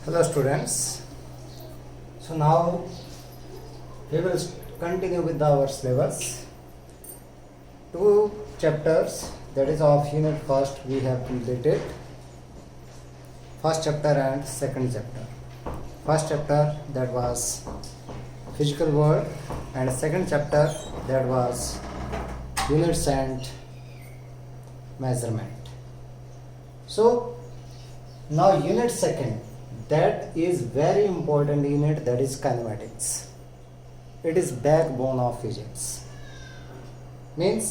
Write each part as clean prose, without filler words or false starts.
Hello students. So now we will continue with our syllabus. Two chapters, that is of unit first, we have completed. First chapter and second chapter. First chapter, that was physical world, and second chapter, that was units and measurement. So now unit second, that is very important unit, that is kinematics. It is backbone of physics. Means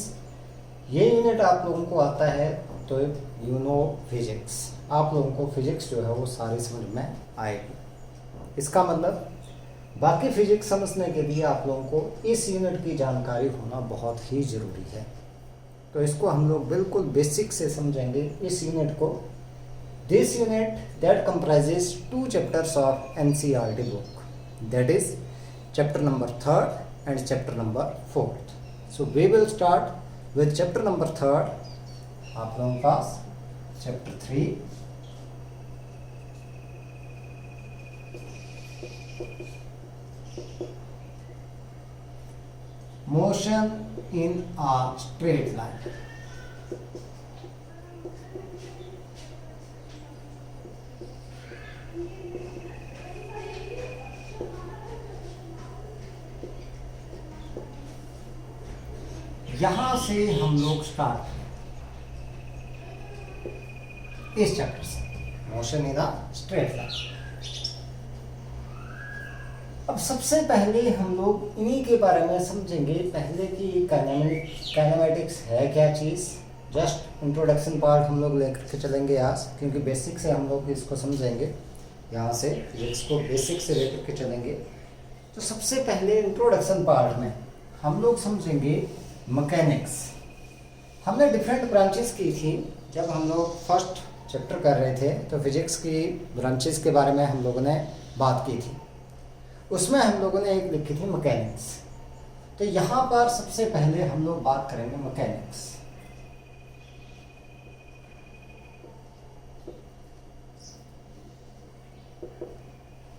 ये unit आप लोगों को आता है तो you know physics, आप लोगों को फिजिक्स जो है वो सारी समझ में आएगी। इसका मतलब बाकी फिजिक्स समझने के लिए आप लोगों को इस यूनिट की जानकारी होना बहुत ही ज़रूरी है। तो इसको हम लोग बिल्कुल बेसिक से समझेंगे इस यूनिट को। This unit that comprises 2 chapters of NCERT book, that is chapter number 3rd and chapter number 4th. So we will start with chapter number 3rd. आप लोगों के पास chapter 3, motion in a straight line. यहां से हम लोग start इस chapter से, motion in a straight line. अब सबसे पहले हम लोग इन्हीं के बारे में समझेंगे। पहले की काइनेमेटिक्स है क्या चीज़, जस्ट इंट्रोडक्शन पार्ट हम लोग लेकर के चलेंगे आज, क्योंकि बेसिक से हम लोग इसको समझेंगे। यहाँ से इसको बेसिक से लेकर के चलेंगे। तो सबसे पहले इंट्रोडक्शन पार्ट में हम लोग समझेंगे मैकेनिक्स। हमने डिफरेंट ब्रांचेस की थी जब हम लोग फर्स्ट चैप्टर कर रहे थे, तो फिजिक्स की ब्रांचेस के बारे में हम लोगों ने बात की थी। उसमें हम लोगों ने एक लिखी थी मैकेनिक्स। तो यहाँ पर सबसे पहले हम लोग बात करेंगे मैकेनिक्स।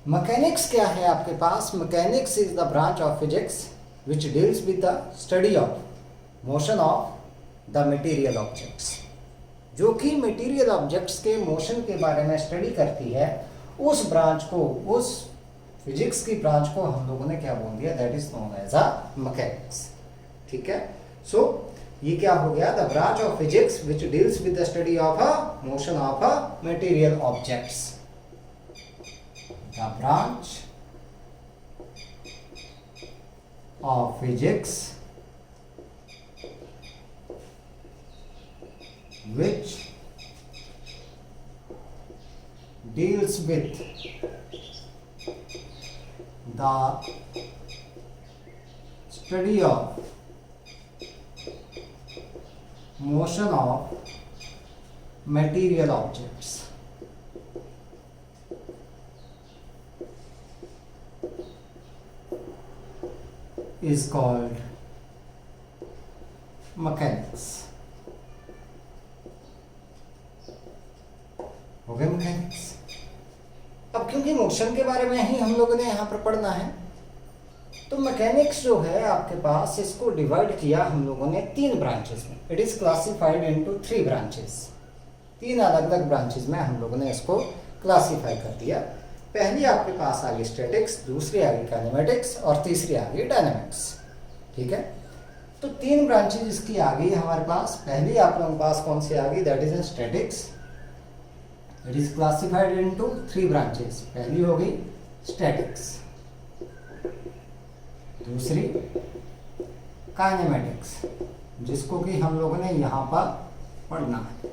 मैकेनिक्स क्या है आपके पास? Mechanics is the branch of physics which deals with the study of motion of the material objects, जो कि मटेरियल ऑब्जेक्ट्स के मोशन के बारे में स्टडी करती है। उस ब्रांच को, उस फिजिक्स की ब्रांच को हम लोगों ने क्या बोल दिया? That is known as a mechanics. ठीक है। सो ये क्या हो गया? The branch of physics which deals with the study of a motion of a material objects. The branch of physics which deals with the study of motion of material objects. Is called mechanics. हो गया mechanics. अब क्योंकि motion के बारे में ही हम लोगों ने यहाँ पर पढ़ना है, तो मैकेनिक्स जो है आपके पास, इसको डिवाइड किया हम लोगों ने 3 ब्रांचेस में। It is classified into 3 branches. 3 अलग अलग ब्रांचेस में हम लोगों ने इसको क्लासिफाई कर दिया। पहली आपके पास आ गई स्टैटिक्स, दूसरी आ गई काइनेमेटिक्स और तीसरी आ गई डायनामिक्स। ठीक है। तो 3 ब्रांचेज इसकी आ गई हमारे पास। पहली आप लोगों के पास कौन सी आ गई? That is statics. It is classified into 3 branches. पहली हो गई स्टैटिक्स, दूसरी काइनेमेटिक्स, जिसको कि हम लोगों ने यहाँ पर पढ़ना है,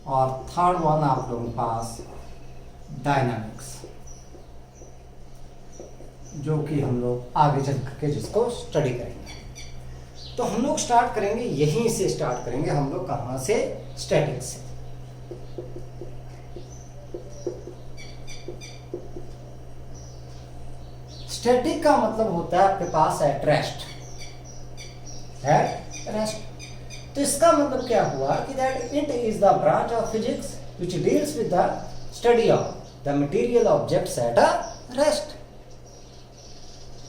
और थर्ड वन आप लोगों के पास डायनामिक्स, जो कि हम लोग आगे चल करके जिसको स्टडी करेंगे। तो हम लोग स्टार्ट करेंगे, यहीं से स्टार्ट करेंगे हम लोग। कहाँ से? स्टैटिक्स से। स्टैटिक का मतलब होता है आपके पास एट रेस्ट। At rest. तो इसका मतलब क्या हुआ कि that it is the branch of physics which deals with the study of the material objects eight a rest.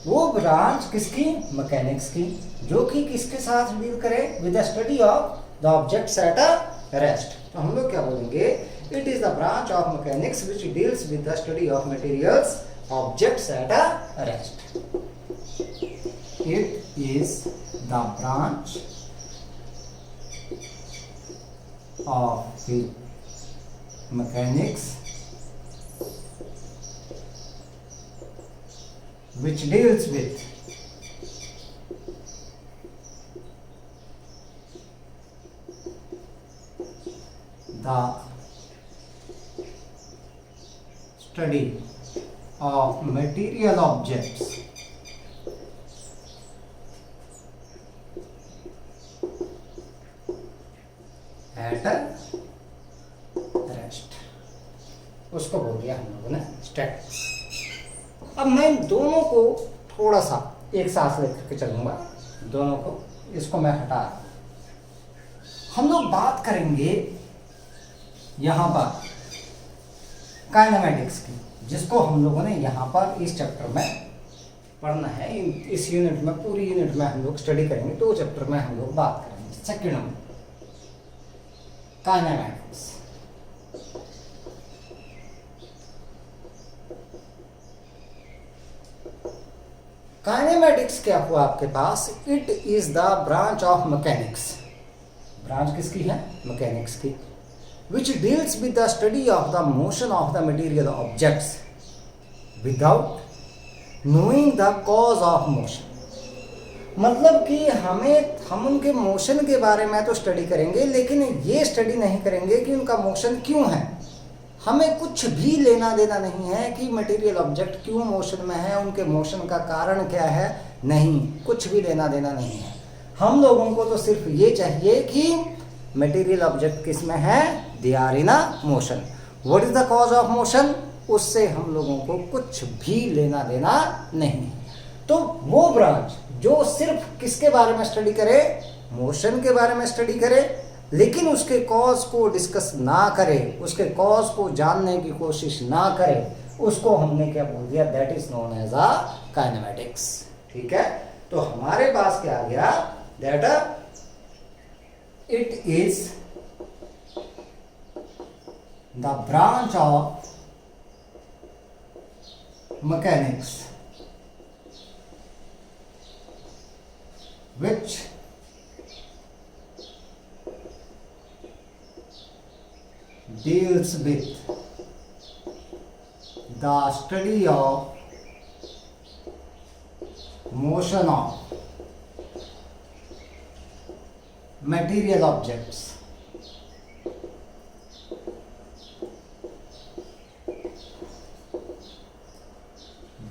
वो ब्रांच किसकी? मैकेनिक्स की, जो कि किसके साथ डील करे? With the study of the objects eight a rest. तो हम लोग क्या बोलेंगे? It is the branch of mechanics which deals with the study of materials objects eight a rest. It is the branch of mechanics which deals with the study of material objects at a rest. उसको बोल दिया हम लोगों ने statics. अब मैं दोनों को थोड़ा सा एक साथ लेकर के चलूंगा, दोनों को, इसको मैं हटा, हम लोग बात करेंगे यहां पर काइनेमैटिक्स की, जिसको हम लोगों ने यहां पर इस चैप्टर में पढ़ना है। इस यूनिट में, पूरी यूनिट में हम लोग स्टडी करेंगे, 2 चैप्टर में हम लोग बात करेंगे। सेकेंड में काइनेमैटिक्स। काइनेमैटिक्स क्या हुआ आपके पास? It is the branch of mechanics. Branch किसकी है? मैकेनिक्स की। Which deals with the study of the motion of the material objects without knowing the cause of motion. मतलब कि हम उनके मोशन के बारे में तो स्टडी करेंगे, लेकिन ये स्टडी नहीं करेंगे कि उनका मोशन क्यों है। हमें कुछ भी लेना देना नहीं है कि मटेरियल ऑब्जेक्ट क्यों मोशन में है, उनके मोशन का कारण क्या है, नहीं, कुछ भी लेना देना नहीं है। हम लोगों को तो सिर्फ ये चाहिए कि मटेरियल ऑब्जेक्ट किस में है? They are in a motion. What is the cause of motion? उससे हम लोगों को कुछ भी लेना देना नहीं है। तो वो ब्रांच जो सिर्फ किसके बारे में स्टडी करे? मोशन के बारे में स्टडी करे, लेकिन उसके कॉज को डिस्कस ना करे, उसके कॉज को जानने की कोशिश ना करे, उसको हमने क्या बोल दिया? That is known as a kinematics. ठीक है, तो हमारे पास क्या आ गया? That it is the branch of mechanics which deals with the study of motion of material objects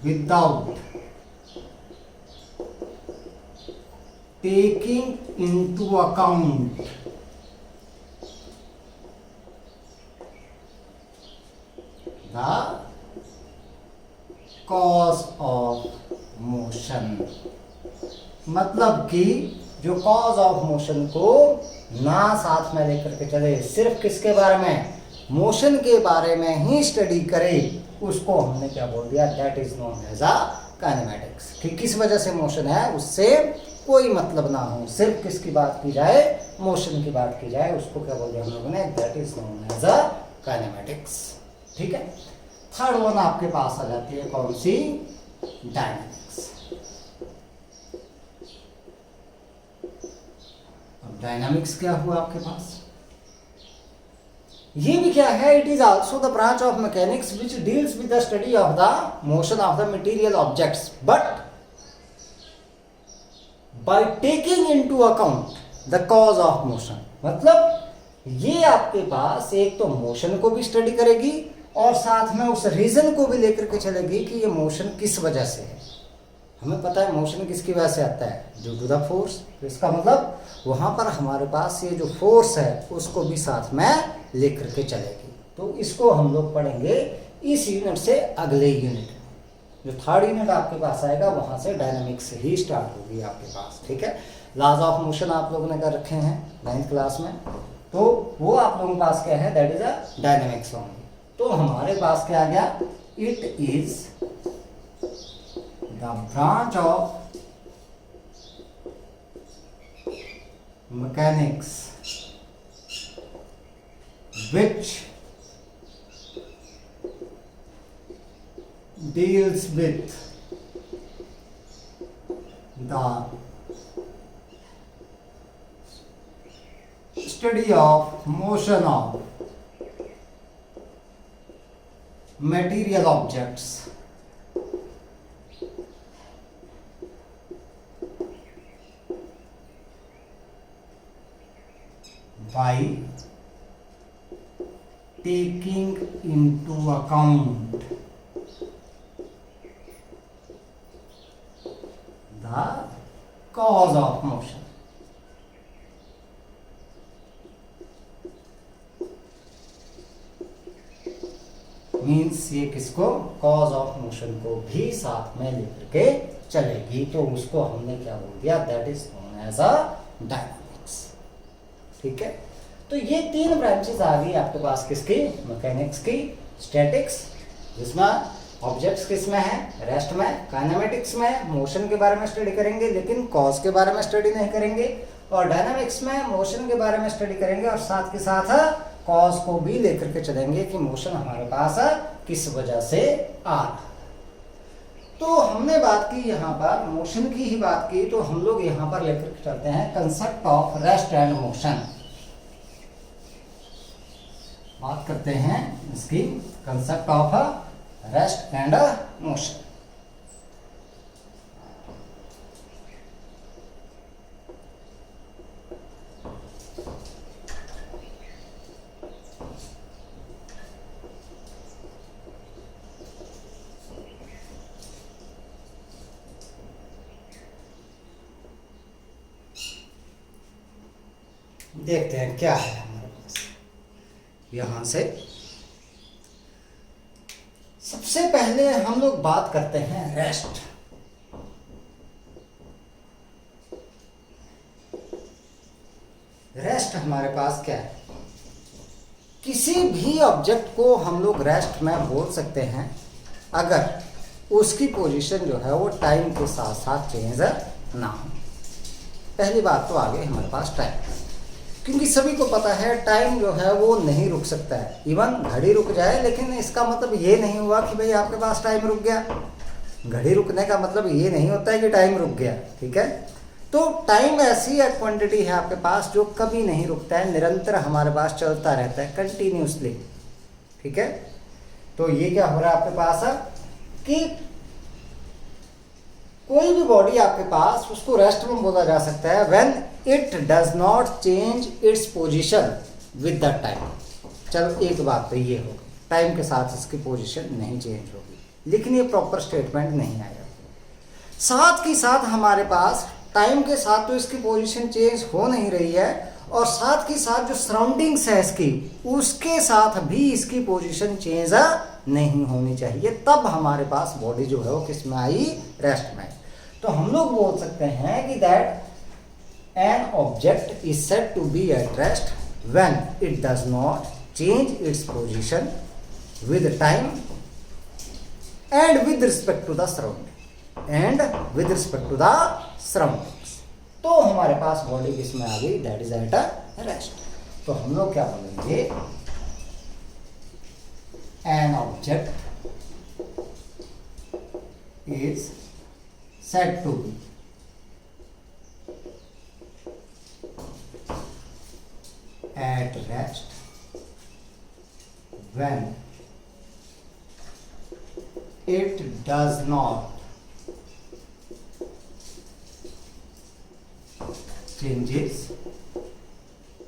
without taking into account the cause of motion। मतलब कि जो कॉज ऑफ मोशन को ना साथ में लेकर के चले, सिर्फ किसके बारे में? मोशन के बारे में ही स्टडी करे, उसको हमने क्या बोल दिया? That is known as a kinematics. कि किस वजह से मोशन है, उससे कोई मतलब ना हो, सिर्फ किसकी बात की जाए? मोशन की बात की जाए, उसको क्या बोल दिया हम लोगों ने? That is known as a kinematics. ठीक है, थर्ड वन आपके पास आ जाती है, कौन सी? डायनामिक्स। अब डायनामिक्स क्या हुआ आपके पास? ये भी क्या है? It is also the branch of mechanics which deals with the study of the motion of the material objects, but by taking into account the cause of motion। मतलब ये आपके पास एक तो मोशन को भी स्टडी करेगी और साथ में उस रीजन को भी लेकर के चलेगी कि ये मोशन किस वजह से है। हमें पता है मोशन किसकी वजह से आता है? Due to the force. तो इसका मतलब वहां पर हमारे पास ये जो फोर्स है उसको भी साथ में लेकर के चलेगी। तो इसको हम लोग पढ़ेंगे इस यूनिट से अगले यूनिट। जो थर्ड यूनिट आपके पास आएगा वहां से डायनामिक्स ही स्टार्ट होगी आपके पास। ठीक है, लॉज ऑफ मोशन आप लोगों ने कर रखे हैं 9th क्लास में, तो वो आप लोगों के पास क्या है? That is a dynamics only. तो हमारे पास क्या आ गया, it is the branch of mechanics which deals with the study of motion of material objects by taking into account the cause of motion. Means ये किसको, कॉज ऑफ मोशन को भी साथ में लेकर के चलेगी, तो उसको हमने क्या बोल दिया, that is known as a dynamics. ठीक है, तो ये तीन ब्रांचेस आ गई आपके पास किसकी, मैकेनिक्स की, स्टैटिक्स जिसमें ऑब्जेक्ट्स किस में है, रेस्ट में, काइनेमेटिक्स में मोशन के बारे में स्टडी करेंगे लेकिन कॉज के बारे में स्टडी नहीं करेंगे, और डायनामिक्स में मोशन के बारे में स्टडी करेंगे और साथ के साथ कॉज को भी लेकर के चलेंगे कि मोशन हमारे पास किस वजह से आ रहा है। तो हमने बात की यहाँ पर मोशन की ही बात की, तो हम लोग यहाँ पर लेकर के चलते हैं concept of rest and motion. बात करते हैं इसकी concept of rest and motion. देखते हैं क्या है हमारे पास यहां से। सबसे पहले हम लोग बात करते हैं रेस्ट। रेस्ट हमारे पास क्या है, किसी भी ऑब्जेक्ट को हम लोग रेस्ट में बोल सकते हैं अगर उसकी पोजीशन जो है वो टाइम के साथ साथ चेंज ना हो। पहली बात तो आ गई हमारे पास टाइम, क्योंकि सभी को पता है टाइम जो है वो नहीं रुक सकता है। इवन घड़ी रुक जाए लेकिन इसका मतलब ये नहीं हुआ कि भाई आपके पास टाइम रुक गया। घड़ी रुकने का मतलब ये नहीं होता है कि टाइम रुक गया। ठीक है, तो टाइम ऐसी एक क्वांटिटी है आपके पास जो कभी नहीं रुकता है, निरंतर हमारे पास चलता रहता है कंटिन्यूसली। ठीक है, तो ये क्या हो रहा है आपके पास कि कोई भी बॉडी आपके पास उसको रेस्ट में बोला जा सकता है when it does not change its position with the time. चलो एक बात तो ये होगी, टाइम के साथ इसकी पोजीशन नहीं चेंज होगी, लेकिन ये प्रॉपर स्टेटमेंट नहीं आएगा। साथ ही साथ हमारे पास टाइम के साथ तो इसकी पोजीशन चेंज हो नहीं रही है, और साथ ही साथ जो सराउंडिंग्स है इसकी उसके साथ भी इसकी पोजीशन चेंज नहीं होनी चाहिए, तब हमारे पास बॉडी जो है वो किस में आई, रेस्ट में। तो हम लोग बोल सकते हैं कि that an object is said to be at rest when it does not change its position with time and with respect to the surrounding तो हमारे पास बॉडी किस में आ गई, that is at a rest. तो हम लोग क्या बोलेंगे, an object is said to be at rest when it does not changes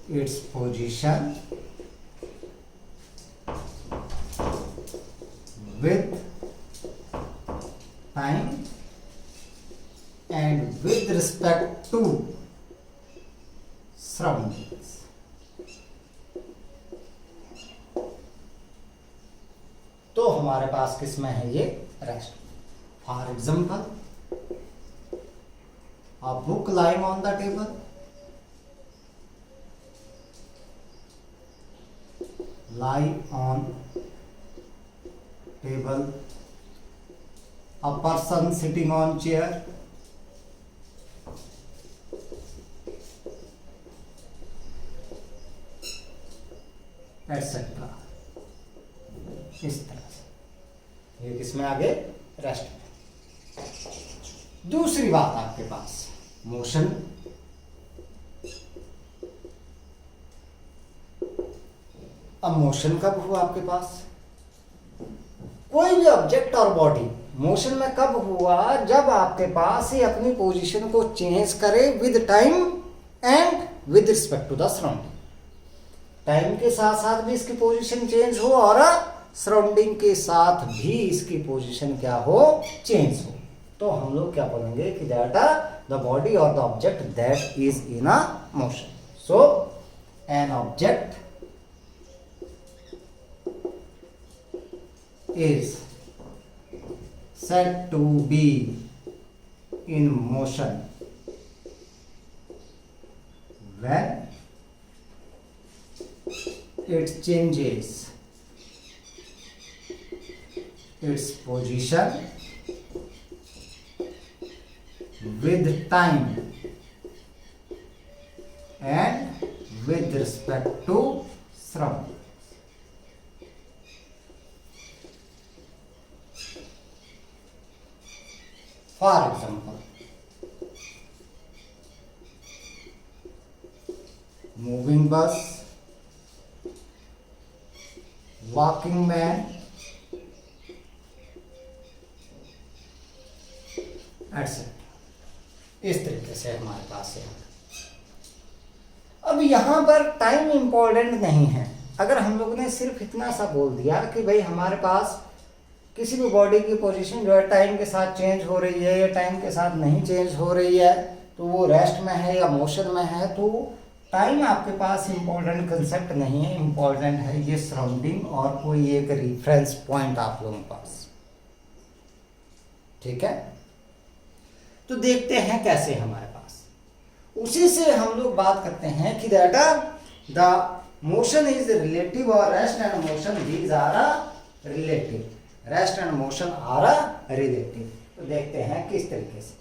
its position with time and with respect to surroundings। तो हमारे पास किस में है ये, rest. For example, a book lying on the table, lie on table, a person sitting on chair, etcetera. इस तरह से ये किसमें आगे, रेस्ट में। दूसरी बात आपके पास मोशन। अब मोशन कब हुआ आपके पास, कोई भी ऑब्जेक्ट और बॉडी मोशन में कब हुआ, जब आपके पास ये अपनी पोजीशन को चेंज करे with time and with respect to the surrounding. Time के साथ साथ भी इसकी पोजीशन चेंज हो और सराउंडिंग के साथ भी इसकी पोजीशन क्या हो, चेंज हो। तो हम लोग क्या बोलेंगे कि दैट द बॉडी और the object that is in a motion. So an object is said to be in motion when it changes its position with time and with respect to surroundings. For example, moving bus, walking man, etc. इस तरीके से हमारे पास है। अब यहां पर time important नहीं है। अगर हम लोगों ने सिर्फ इतना सा बोल दिया कि भाई हमारे पास किसी भी बॉडी की पोजीशन जो है टाइम के साथ चेंज हो रही है या टाइम के साथ नहीं चेंज हो रही है, तो वो रेस्ट में है या मोशन में है, तो टाइम आपके पास इंपॉर्टेंट कंसेप्ट नहीं है। इंपॉर्टेंट है ये सराउंडिंग और कोई एक रेफरेंस पॉइंट आप लोगों के पास। ठीक है, तो देखते हैं कैसे हमारे पास। उसी से हम लोग बात करते हैं कि that the motion is relative और rest and motion these are relative. Rest and motion are relative. तो देखते हैं किस तरीके से।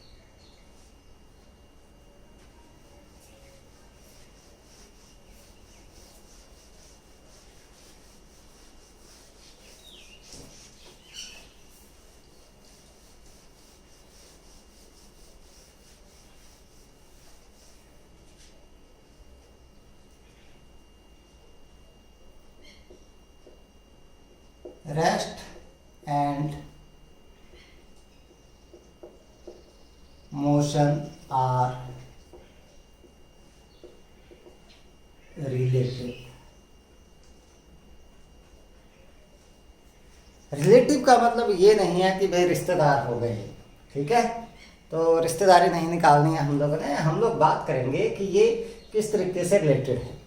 Rest and motion are relative। Relative का मतलब ये नहीं है कि भाई रिश्तेदार हो गए, ठीक है, तो रिश्तेदारी नहीं निकालनी है हम लोगों ने। हम लोग बात करेंगे कि ये किस तरीके से रिलेटेड है।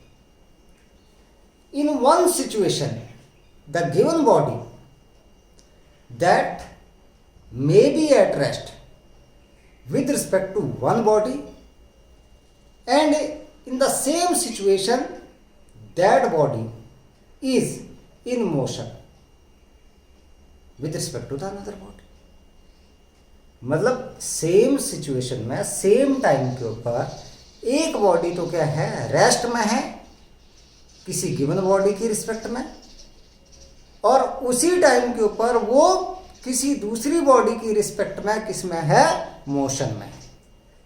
In one situation the given body that may be at rest with respect to one body, and in the same situation that body is in motion with respect to the another body। मतलब same situation में same time के ऊपर एक body तो क्या है, rest में है किसी गिवन बॉडी की रिस्पेक्ट में, और उसी टाइम के ऊपर वो किसी दूसरी बॉडी की रिस्पेक्ट में किस में है, मोशन में।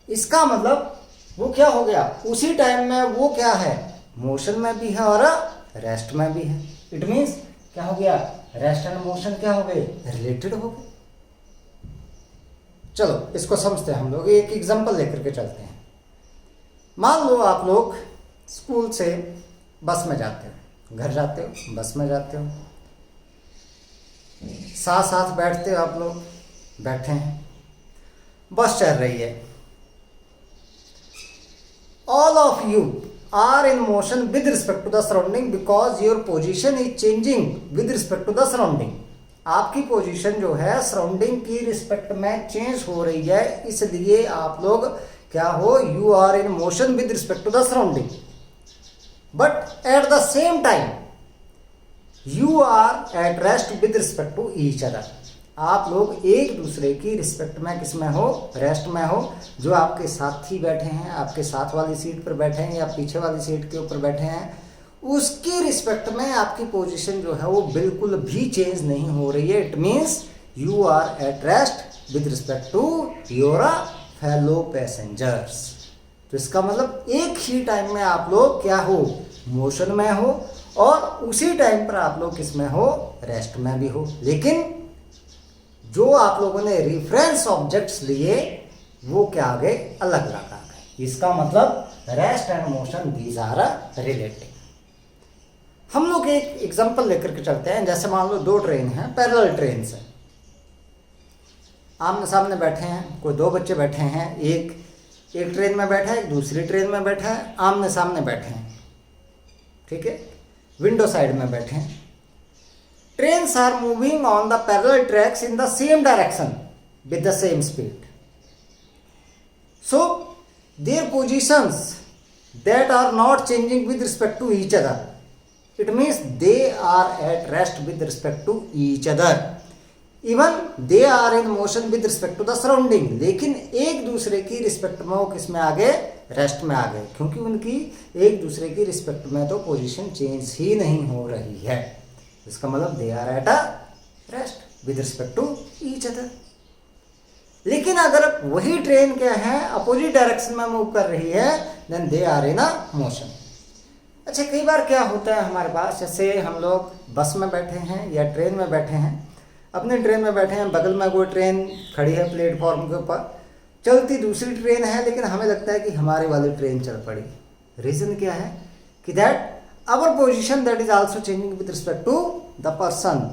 इसका मतलब वो क्या हो गया, उसी टाइम में वो क्या है, मोशन में भी है और रेस्ट में भी है। इट मीन्स क्या हो गया, रेस्ट एंड मोशन क्या हो गए, रिलेटेड हो गए। चलो इसको समझते हैं हम लोग, एक एग्जांपल लेकर के चलते हैं। मान लो आप लोग स्कूल से बस में जाते हो, घर जाते हो, बस में जाते हो, साथ साथ बैठते हो, आप लोग बैठे हैं, बस चल रही है। All of you are in motion with respect to the surrounding because your position is changing with respect to the surrounding. आपकी पोजीशन जो है सराउंडिंग की रिस्पेक्ट में चेंज हो रही है, इसलिए आप लोग क्या हो, you are in motion with respect to the surrounding. But at the same time you are at rest with respect to each other. आप लोग एक दूसरे की रिस्पेक्ट में किस में हो, रेस्ट में हो। जो आपके साथी बैठे हैं, आपके साथ वाली सीट पर बैठे हैं या पीछे वाली सीट के ऊपर बैठे हैं, उसकी रिस्पेक्ट में आपकी पोजीशन जो है वो बिल्कुल भी चेंज नहीं हो रही है। It means you are at rest with respect to your fellow passengers. तो इसका मतलब एक ही टाइम में आप लोग क्या हो, मोशन में हो, और उसी टाइम पर आप लोग किस में हो, रेस्ट में भी हो। लेकिन जो आप लोगों ने रिफरेंस ऑब्जेक्ट्स लिए वो क्या आ गए, अलग अलग आ गए। इसका मतलब rest and motion these are related. हम लोग एक एग्जांपल लेकर के चलते हैं। जैसे मान लो दो ट्रेन हैं, पैरेलल ट्रेन है, आमने सामने बैठे हैं, कोई दो बच्चे बैठे हैं, एक ट्रेन में बैठा है, एक दूसरी ट्रेन में बैठा है, आमने सामने बैठे हैं, ठीक है, विंडो साइड में बैठे हैं। Trains are moving on the parallel tracks in the same direction with the same speed. So their positions that are not changing with respect to each other, it means they are at rest with respect to each other, even they are in motion with respect to the surrounding। लेकिन एक दूसरे की respect में वो किस में आ गए, rest में आ गए, क्योंकि उनकी एक दूसरे की रिस्पेक्ट में तो पोजीशन चेंज ही नहीं हो रही है। इसका मतलब they are at a rest with respect to each other. लेकिन अगर वही ट्रेन क्या है, अपोजिट डायरेक्शन में मूव कर रही है, then they are in a motion. अच्छा, कई बार क्या होता है हमारे पास, जैसे हम लोग बस में बैठे हैं या ट्रेन में बैठे हैं, अपने ट्रेन में बैठे हैं, बगल में कोई ट्रेन खड़ी है प्लेटफॉर्म के ऊपर, चलती दूसरी ट्रेन है, लेकिन हमें लगता है कि हमारी वाली ट्रेन चल पड़ी। रीज़न क्या है कि that our position that is also changing with respect to the person.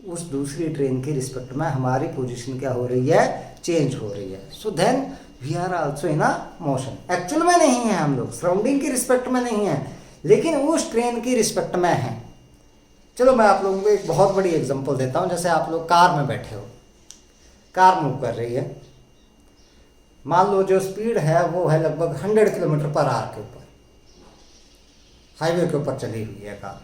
उस दूसरी ट्रेन की रिस्पेक्ट में हमारी पोजीशन क्या हो रही है, चेंज हो रही है। So then we are also in a motion. Actual में नहीं है, हम लोग सराउंडिंग की रिस्पेक्ट में नहीं है, लेकिन उस ट्रेन की रिस्पेक्ट में है। चलो मैं आप लोगों को एक बहुत बड़ी एग्जांपल देता हूं। जैसे आप लोग कार में बैठे हो, कार मूव कर रही है, मान लो जो स्पीड है वो है लगभग 100 किलोमीटर पर आवर के ऊपर, हाईवे के ऊपर चली हुई है कार।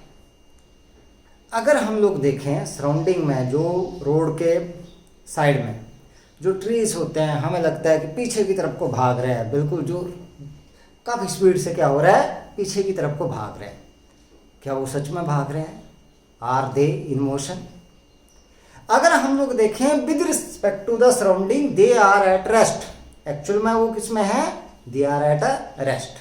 अगर हम लोग देखें सराउंडिंग में, जो रोड के साइड में जो ट्रीज होते हैं, हमें लगता है कि पीछे की तरफ को भाग रहे हैं, बिल्कुल जो काफ़ी स्पीड से क्या हो रहा है, पीछे की तरफ को भाग रहे हैं। क्या वो सच में भाग रहे हैं? Are they in motion? अगर हम लोग देखें with respect to the surrounding, they are at rest. Actual में वो किस में है, they are at a rest.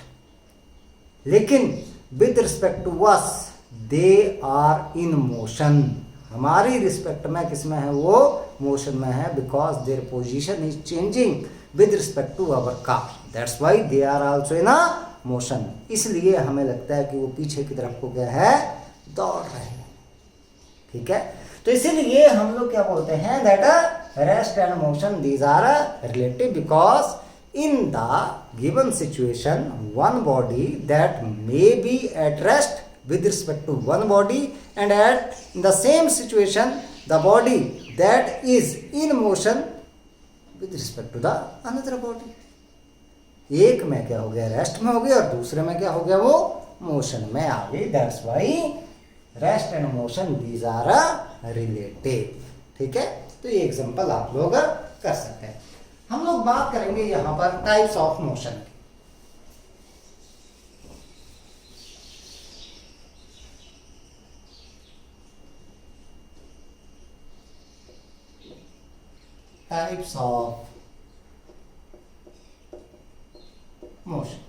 लेकिन with respect to us, they are in motion. हमारी रिस्पेक्ट में किस में है, वो मोशन में है, because their position is changing with respect to our car, that's why they are also in a motion. इसलिए हमें लगता है कि वो पीछे की तरफ को क्या है, दौड़ रहे हैं। ठीक है, तो इसीलिए हम लोग क्या बोलते हैं, that rest and motion these are relative, because in the given situation one body that may be at rest with respect to one body, and at in the same situation the body that is in motion with respect to the another body। एक में क्या हो गया, rest में हो गया, और दूसरे में क्या हो गया, वो मोशन में आ गई। That's why rest and motion these are related. ठीक है, तो ये एग्जांपल आप लोग कर सकते हैं। हम लोग बात करेंगे यहां पर टाइप्स ऑफ मोशन की। टाइप्स ऑफ मोशन,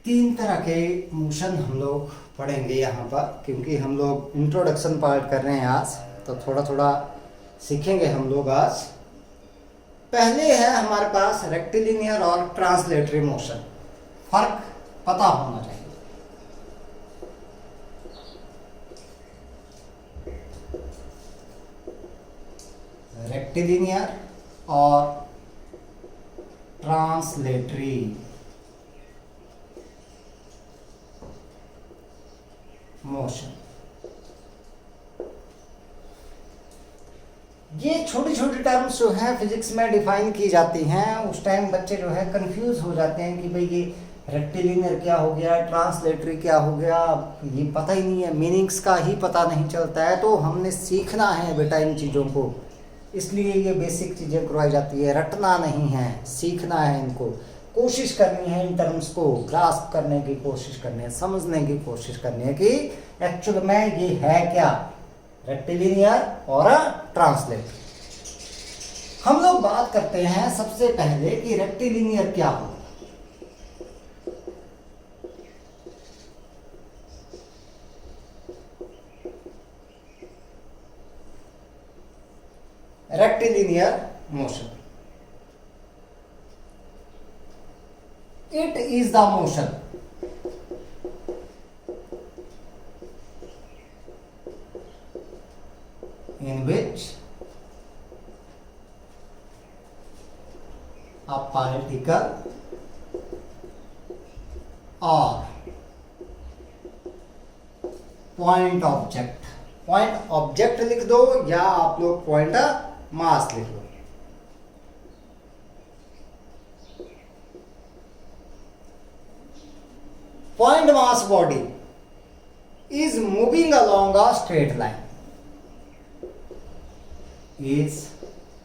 तीन तरह के मोशन हम लोग पढ़ेंगे यहाँ पर, क्योंकि हम लोग इंट्रोडक्शन पार्ट कर रहे हैं आज, तो थोड़ा थोड़ा सीखेंगे हम लोग आज। पहले है हमारे पास रेक्टिलिनियर और ट्रांसलेटरी मोशन। फर्क पता होना चाहिए। रेक्टिलिनियर और ट्रांसलेटरी मोशन, ये छोटी छोटी टर्म्स जो है फिजिक्स में डिफाइन की जाती हैं। उस टाइम बच्चे जो है कंफ्यूज हो जाते हैं कि भाई ये रेक्टिलिनियर क्या हो गया, ट्रांसलेटरी क्या हो गया, ये पता ही नहीं है, मीनिंग्स का ही पता नहीं चलता है। तो हमने सीखना है बेटा इन चीज़ों को, इसलिए ये बेसिक चीज़ें करवाई जाती है, रटना नहीं है, सीखना है इनको, कोशिश करनी है इन टर्म्स को ग्रास्प करने की कोशिश करनी है, समझने की कोशिश करनी है कि एक्चुअल में ये है क्या, रेक्टिलिनियर और ट्रांसलेटरी। हम लोग बात करते हैं सबसे पहले कि रेक्टिलिनियर क्या हो। Rectilinear motion, it is the motion in which a particle or point object लिख दो या आप लोग पॉइंट मास लिख दो। Point mass body is moving along a straight line. Is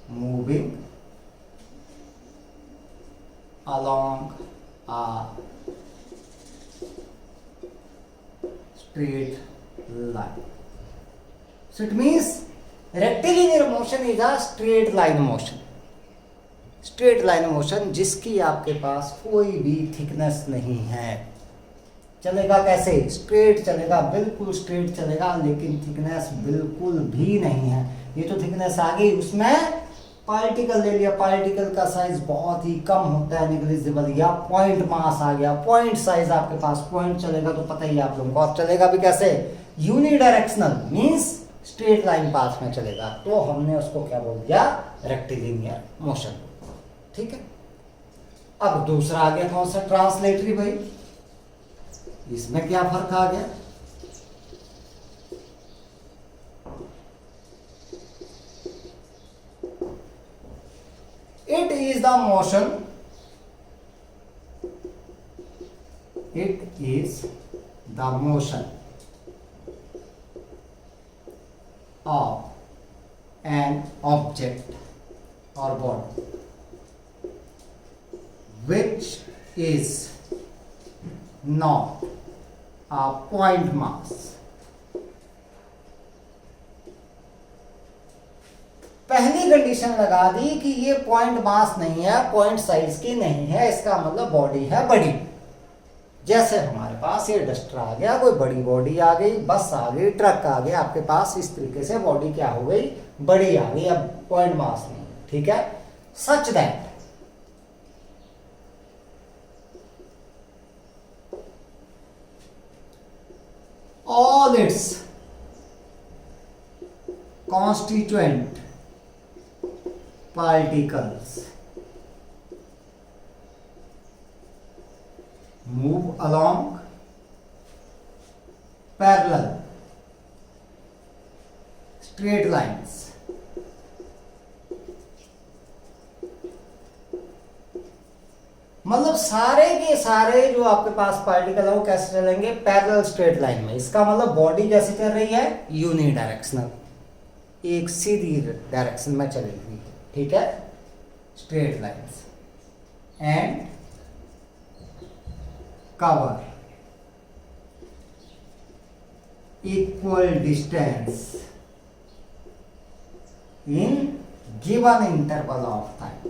moving along a straight line. So it means rectilinear motion is a straight line motion. Straight line motion जिसकी आपके पास कोई भी थिकनेस नहीं है। चलेगा कैसे, स्ट्रेट चलेगा, बिल्कुल स्ट्रेट चलेगा, लेकिन थिकनेस बिल्कुल भी नहीं है। ये तो थिकनेस आ गई, उसमें पार्टिकल ले लिया, पार्टिकल का साइज बहुत ही कम होता है, निग्लिजिबल, या पॉइंट मास आ गया, पॉइंट साइज आपके पास, पॉइंट चलेगा तो पता ही आप लोगों को, और चलेगा भी कैसे, unidirectional, means straight line path में चलेगा। तो हमने उसको क्या बोल दिया, रेक्टिलिनियर मोशन। ठीक है, अब दूसरा आ गया कौन सा, ट्रांसलेटरी। भाई इसमें क्या फर्क आ गया, it is the motion, it is the motion of an object और body which is not a point mass। पहली कंडीशन लगा दी कि ये पॉइंट मास नहीं है, पॉइंट साइज की नहीं है, इसका मतलब बॉडी है बड़ी। जैसे हमारे पास ये डस्टर आ गया, कोई बड़ी बॉडी आ गई, बस आ गई, ट्रक आ गया आपके पास, इस तरीके से बॉडी क्या हो गई, बड़ी आ गई, अब पॉइंट मास नहीं। ठीक है, such that all its constituent particles move along parallel straight lines। मतलब सारे के सारे जो आपके पास पार्टिकल है वो कैसे चलेंगे, पैरेलल स्ट्रेट लाइन में। इसका मतलब बॉडी कैसे चल रही है, यूनिडायरेक्शनल, एक सीधी डायरेक्शन में चलेगी। ठीक है, straight lines and cover equal distance in given interval of time.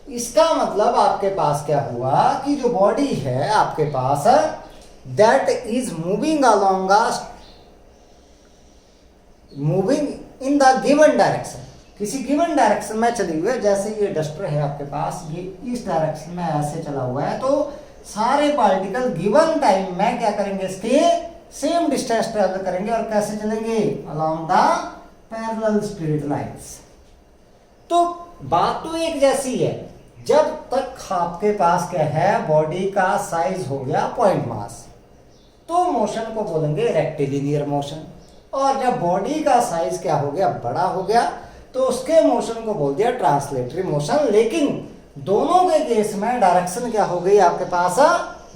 इसका मतलब आपके पास क्या हुआ कि जो बॉडी है आपके पास, that is moving along moving in the given direction, किसी गिवन डायरेक्शन में चली हुई है। जैसे ये डस्टर है आपके पास, ये इस डायरेक्शन में ऐसे चला हुआ है, तो सारे पार्टिकल गिवन टाइम में क्या करेंगे, इसके सेम डिस्टेंस ट्रेवल करेंगे और कैसे चलेंगे, along the parallel straight lines. तो बात तो एक जैसी है, जब तक आपके पास क्या है, बॉडी का साइज हो गया पॉइंट मास, तो मोशन को बोलेंगे रेक्टिलिनियर मोशन। और जब बॉडी का साइज क्या हो गया, बड़ा हो गया, तो उसके मोशन को बोल दिया ट्रांसलेटरी मोशन। लेकिन दोनों के केस में डायरेक्शन क्या हो गई आपके पास,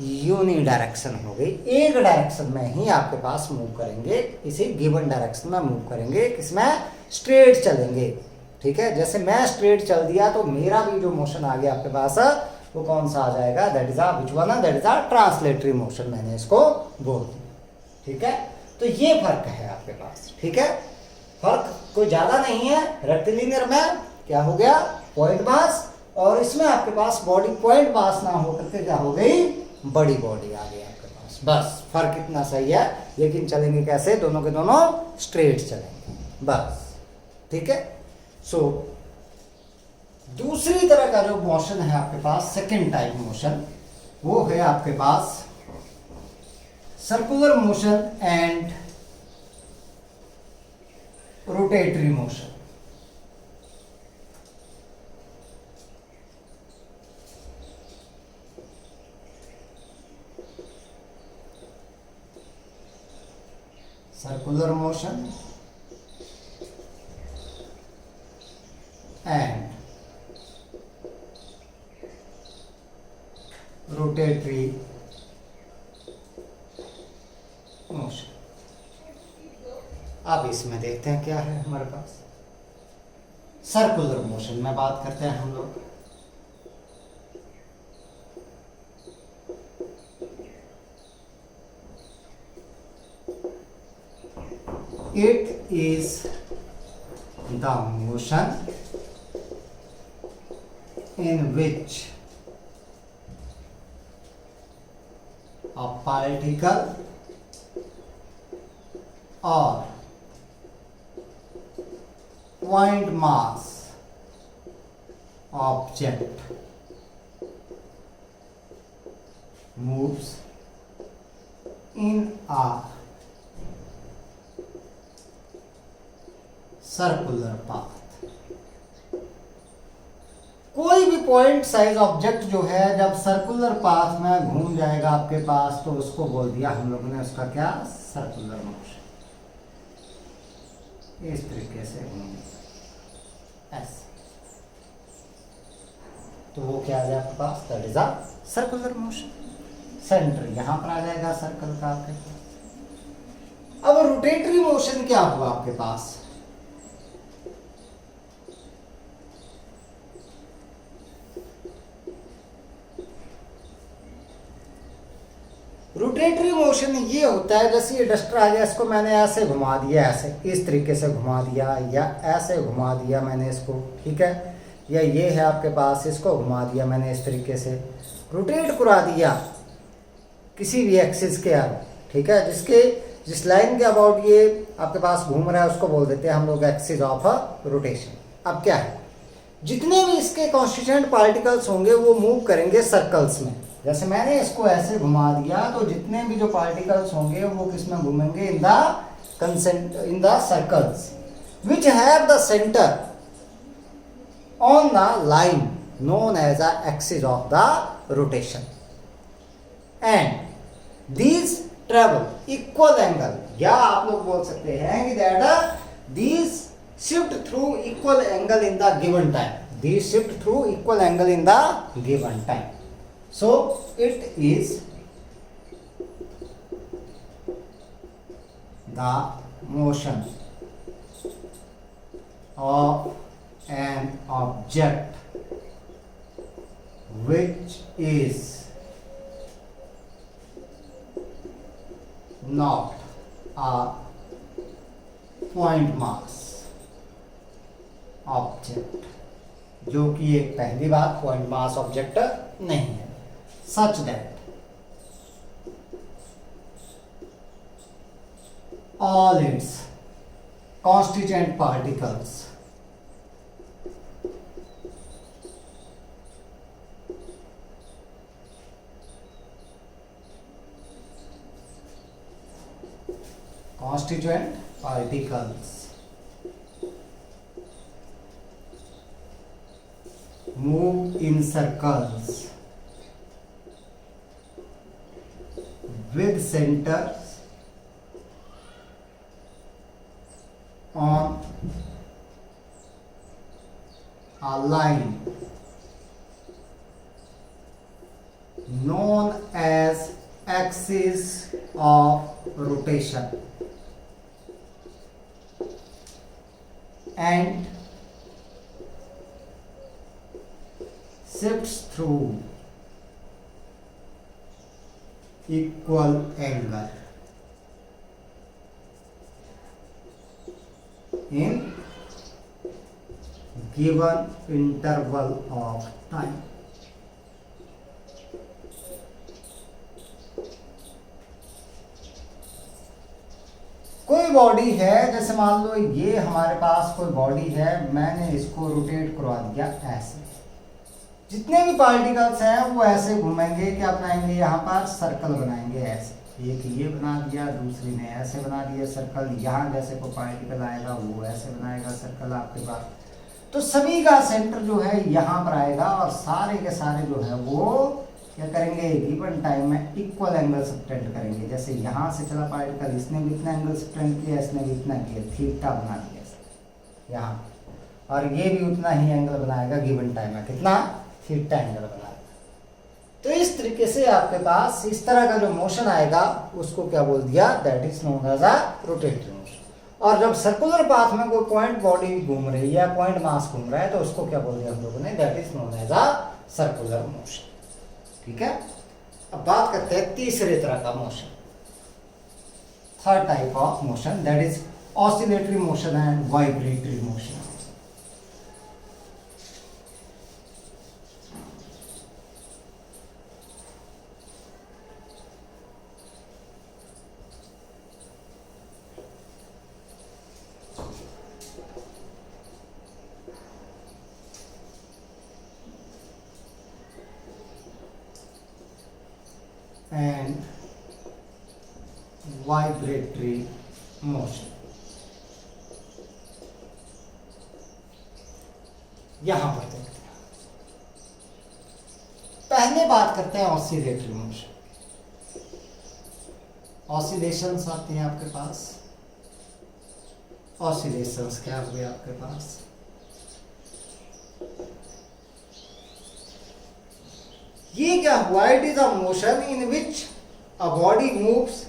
यूनि डायरेक्शन हो गई। एक डायरेक्शन में ही आपके पास मूव करेंगे, किसी गिवन डायरेक्शन में मूव करेंगे, किसमें, स्ट्रेट चलेंगे। ठीक है, जैसे मैं स्ट्रेट चल दिया तो मेरा भी जो मोशन आ गया आपके पास वो कौन सा आ जाएगा, that is which one, that is translatory motion, मैंने इसको बोल दिया। ठीक है, तो ये फर्क है आपके पास। ठीक है, फर्क कोई ज्यादा नहीं है। रेक्टिलिनियर में क्या हो गया, पॉइंट मास, और इसमें आपके पास बॉडी पॉइंट मास ना हो करके क्या हो गई, बड़ी बॉडी आ गई आपके पास। बस फर्क इतना सही है, लेकिन चलेंगे कैसे, दोनों के दोनों स्ट्रेट चलेंगे बस। ठीक है, सो दूसरी तरह का जो मोशन है आपके पास, सेकेंड टाइप मोशन, वो है आपके पास circular motion and rotatory motion. Circular motion and rotatory motion। अब इसमें देखते हैं क्या है हमारे पास। सर्कुलर मोशन में बात करते हैं हम लोग। It is the motion in which a particle or point mass object moves in a circular path. कोई भी पॉइंट साइज ऑब्जेक्ट जो है जब सर्कुलर पाथ में घूम जाएगा आपके पास, तो उसको बोल दिया हम लोगों ने उसका क्या, सर्कुलर मोशन। इस तरीके से घूम ऐसे, तो वो क्या आ जाएगा आपके पास, that is a circular motion. Centre यहां पर आ जाएगा सर्कल का आपके पास। अब रोटेटरी मोशन क्या हुआ आपके पास, रोटेटरी मोशन ये होता है, जैसे ये डस्टर आ गया, इसको मैंने ऐसे घुमा दिया, ऐसे इस तरीके से घुमा दिया, या ऐसे घुमा दिया मैंने इसको। ठीक है, या ये है आपके पास, इसको घुमा दिया मैंने इस तरीके से, रोटेट करा दिया किसी भी एक्सिस के आगे। ठीक है, जिस लाइन के अबाउट ये आपके पास घूम रहा है उसको बोल देते हैं हम लोग एक्सिस ऑफ रोटेशन। अब क्या है, जितने भी इसके कॉन्स्टिट्यूएंट पार्टिकल्स होंगे वो मूव करेंगे सर्कल्स में। जैसे मैंने इसको ऐसे घुमा दिया, तो जितने भी जो पार्टिकल्स होंगे वो किस में घूमेंगे, in the circles which have the centre on the line known as the axis of the rotation, and these travel equal angle, या आप लोग बोल सकते हैं कि that these shift through equal angle in the given time. These shift through equal angle in the given time. So it is the motion of an object which is not a point mass object, जो कि एक पहली बात point mass object नहीं है, such that all it's constituent particles move in circles with centers line known as axis of rotation and shifts through equal angle in given interval of time. कोई body है, जैसे मान लो ये हमारे पास कोई body है, मैंने इसको रोटेट करवा दिया ऐसे, जितने भी पार्टिकल्स हैं वो ऐसे घूमेंगे, क्या बनाएंगे, यहाँ पर सर्कल बनाएंगे ऐसे, एक ये बना दिया, दूसरे ने ऐसे बना दिया सर्कल, यहाँ जैसे कोई पार्टिकल आएगा वो ऐसे बनाएगा सर्कल आपके पास, तो सभी का सेंटर जो है यहाँ पर आएगा और सारे के सारे जो है वो क्या करेंगे, गिवन टाइम में इक्वल एंगल सब्टेंड करेंगे। जैसे यहाँ से चला पार्टिकल, इसने भी इतना एंगल सब्टेंड किया, इसने भी इतना किया, थीटा बना दिया यहाँ, और ये भी उतना ही एंगल बनाएगा गिवन टाइम में, कितना, थीटा एंगल बनाएगा। तो इस तरीके से आपके पास इस तरह का जो मोशन आएगा उसको क्या बोल दिया, that is known as a rotatory motion. और जब सर्कुलर पाथ में कोई पॉइंट बॉडी घूम रही है या पॉइंट मास घूम रहा है तो उसको क्या बोल दिया हम लोगों ने, that is known as a circular motion. ठीक है, अब बात करते हैं तीसरे तरह का motion, third type of motion, that is oscillatory motion and vibratory motion. and vibratory motion। यहां पर देखते हैं, पहले बात करते हैं ऑसिलेटरी मोशन। ऑसिलेशंस आते हैं आपके पास, ऑसिलेशंस क्या हुए आपके पास, ये क्या हुआ, it is a motion in which a body moves,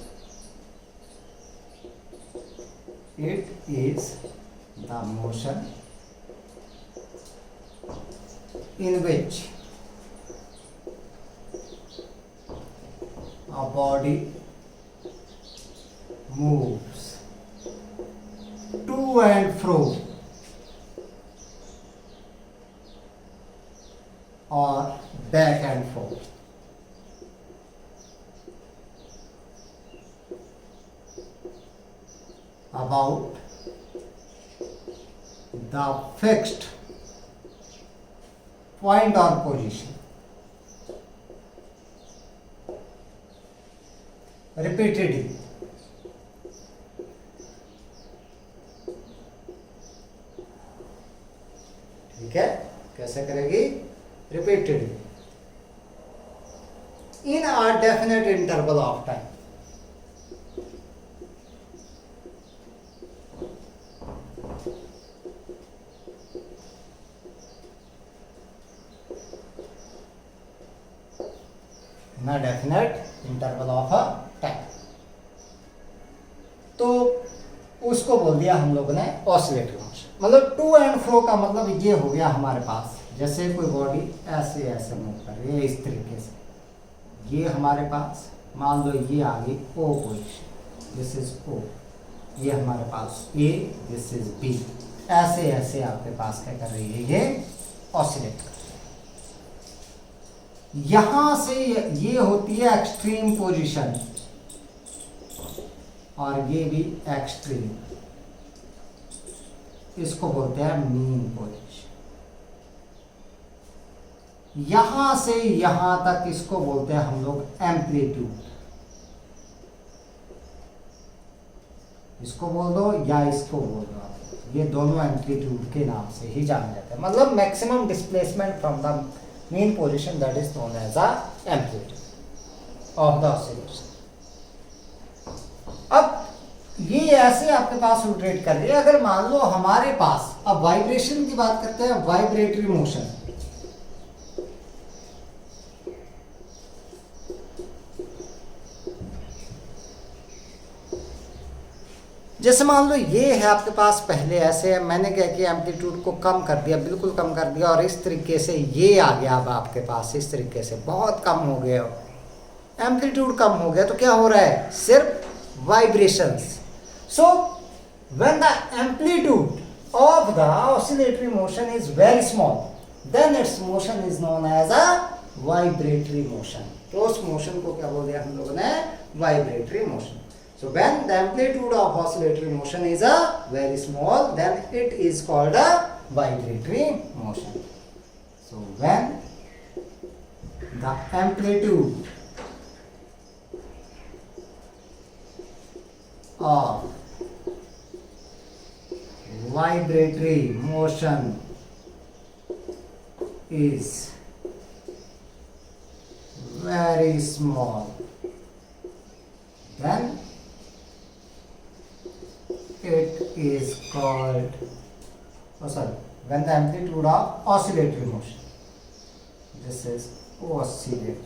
it is the motion in which a body moves to and fro or back and forth about the fixed point or position repeatedly। ठीक है, कैसे करेगी, repeatedly in a definite interval of time। in a definite interval of a time, तो उसको बोल दिया हम लोगों ने ऑसिलेटरी मोशन। मतलब टू एंड फ्रो का मतलब ये हो गया हमारे पास, जैसे कोई बॉडी ऐसे ऐसे मूव कर रही है इस तरीके से, ये हमारे पास मान लो ये आ गई ओ पोजिशन, दिस इज ओ, ये हमारे पास ए, दिस इज बी, ऐसे ऐसे आपके पास क्या कर रही है, ये ऑसिलेट कर, यहां से ये होती है एक्सट्रीम पोजीशन और ये भी एक्सट्रीम, इसको बोलते हैं मीन पोजीशन। यहां से यहां तक इसको बोलते हैं हम लोग एम्पलीट्यूड, इसको बोल दो या इसको बोल दो आप, ये दोनों एम्पलीट्यूड के नाम से ही जाने जाते हैं। मतलब maximum displacement from the mean position, that is known as a amplitude of the oscillation। अब ये ऐसे आपके पास रोटेट कर रही है। अगर मान लो हमारे पास, अब वाइब्रेशन की बात करते हैं, वाइब्रेटरी मोशन। जैसे मान लो ये है आपके पास, पहले ऐसे है, मैंने क्या किया, एम्पलीट्यूड को कम कर दिया, बिल्कुल कम कर दिया, और इस तरीके से ये आ गया। अब आपके पास इस तरीके से बहुत कम हो गया, एम्पलीट्यूड कम हो गया, तो क्या हो रहा है, सिर्फ vibrations. So when the amplitude of the oscillatory motion is very small, then its motion is known as a vibratory motion. तो उस मोशन को क्या बोल दिया हम लोगों ने, vibratory motion. So when the amplitude of oscillatory motion is very small, then it is called a vibratory motion. So when the amplitude of vibratory motion is very small, then it is called, when the amplitude of oscillatory motion, this is oscillatory,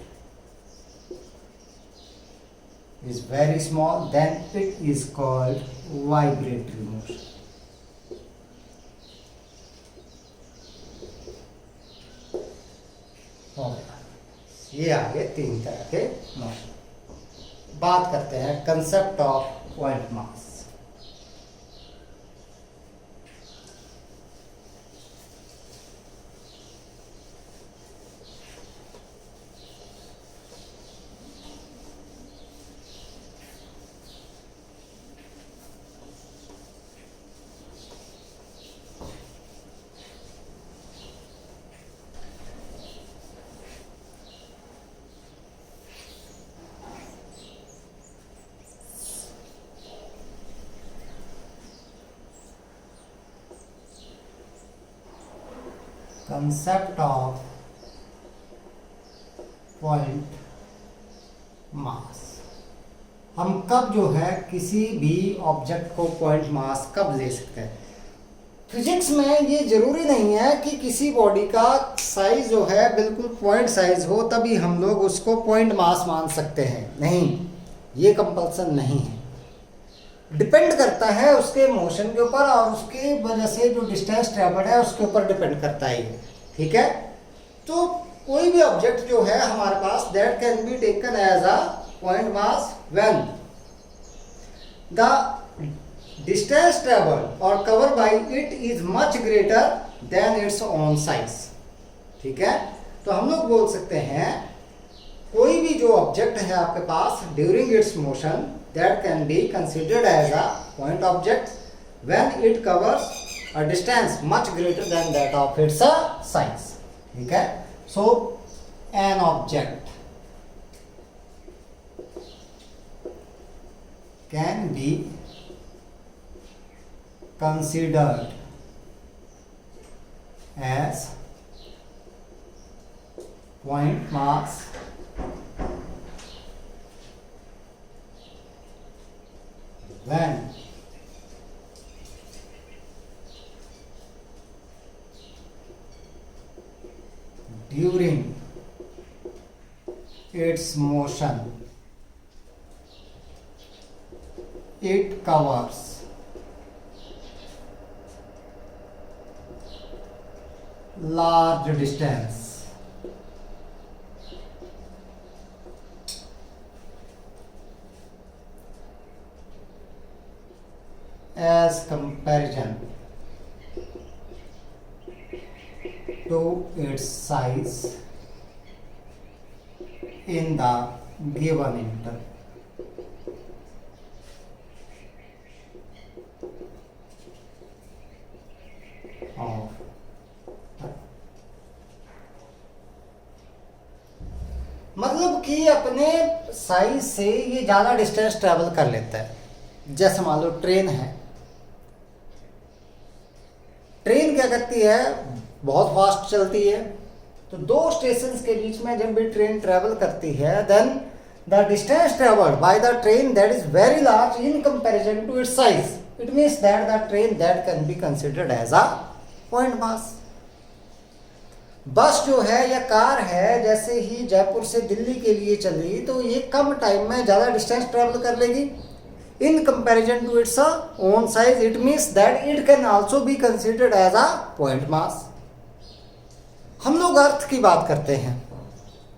is very small, then it is called vibratory motion. ये आगे तीन तरह के motion. बात करते हैं concept of point mass. Concept of point mass. हम कब जो है किसी भी ऑब्जेक्ट को पॉइंट मास कब ले सकते हैं? फिजिक्स में ये जरूरी नहीं है कि किसी बॉडी का साइज जो है बिल्कुल पॉइंट साइज हो तभी हम लोग उसको पॉइंट मास मान सकते हैं। नहीं, ये कंपल्सन नहीं है। डिपेंड करता है उसके मोशन के ऊपर और उसके वजह से जो डिस्टेंस ट्रेवल्ड है उसके ऊपर डिपेंड करता है ये। ठीक है, तो कोई भी ऑब्जेक्ट जो है हमारे पास, that can be taken as a point mass when the distance travelled और covered by it is much greater than its own size. ठीक है, तो हम लोग बोल सकते हैं कोई भी जो ऑब्जेक्ट है आपके पास during its motion, that can be considered as a point object when it covers a distance much greater than that of its size. ठीक है, so an object can be considered as point mass when during its motion it covers large distance as comparison to its size in the given interval. मतलब कि अपने size से ये ज़्यादा distance travel कर लेता है। जैसे मान लो ट्रेन है, ट्रेन क्या करती है, बहुत फास्ट चलती है, तो दो स्टेशन के बीच में जब भी ट्रेन ट्रेवल करती है, then the distance traveled by the train that is very large in comparison to its size. It means that the train that can be considered as a point mass. बस जो है या car है, जैसे ही जयपुर से दिल्ली के लिए चली तो ये कम टाइम में ज़्यादा डिस्टेंस ट्रेवल कर लेगी in comparison to its own size. It means that it can also be considered as a point mass. हम लोग अर्थ की बात करते हैं,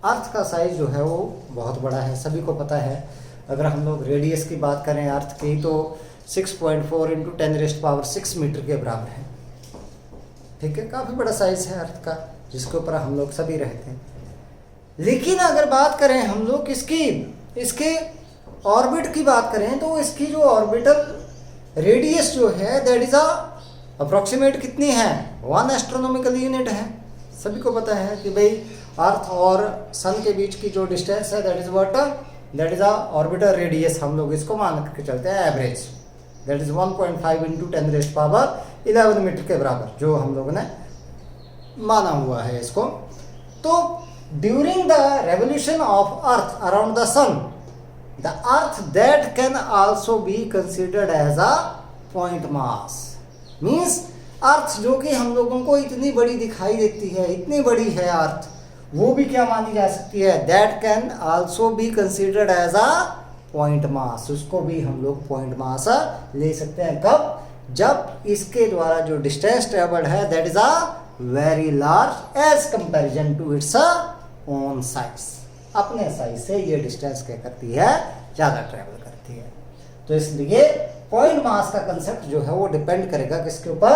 अर्थ का साइज जो है वो बहुत बड़ा है, सभी को पता है. अगर हम लोग रेडियस की बात करें अर्थ की तो 6.4 इंटू 10⁻6 मीटर के बराबर है. ठीक है, काफ़ी बड़ा साइज है अर्थ का, जिसके ऊपर हम लोग सभी रहते हैं. लेकिन अगर बात करें हम लोग इसके ऑर्बिट की बात करें तो इसकी जो ऑर्बिटल रेडियस जो है दैट इज अप्रोक्सीमेट कितनी है, 1 एस्ट्रोनॉमिकल यूनिट है. सभी को पता है कि भाई अर्थ और सन के बीच की जो डिस्टेंस है that is what, that is orbital radius. हम लोग इसको मान के चलते हैं average, that is 1.5 into 10⁻11 metre के बराबर, जो हम लोगों ने माना हुआ है इसको. तो during the revolution of earth around the sun, the earth that can also be considered as a point mass means अर्थ जो कि हम लोगों को इतनी बड़ी दिखाई देती है, इतनी बड़ी है अर्थ, वो भी क्या मानी जा सकती है, that can also be considered as a point mass. उसको भी हम लोग point mass ले सकते हैं. कब, जब इसके द्वारा जो डिस्टेंस ट्रेवल्ड है that is a very large as comparison to its own size. अपने साइज से ये डिस्टेंस क्या करती है, ज़्यादा ट्रैवल करती है. तो इसलिए पॉइंट मास का कंसेप्ट जो है वो डिपेंड करेगा किसके ऊपर,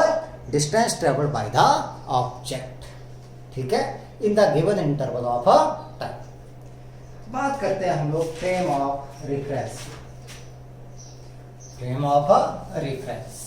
distance travelled by the object. ठीक है, इन the given interval of time. बात करते हैं हम लोग frame of reference. Frame of reference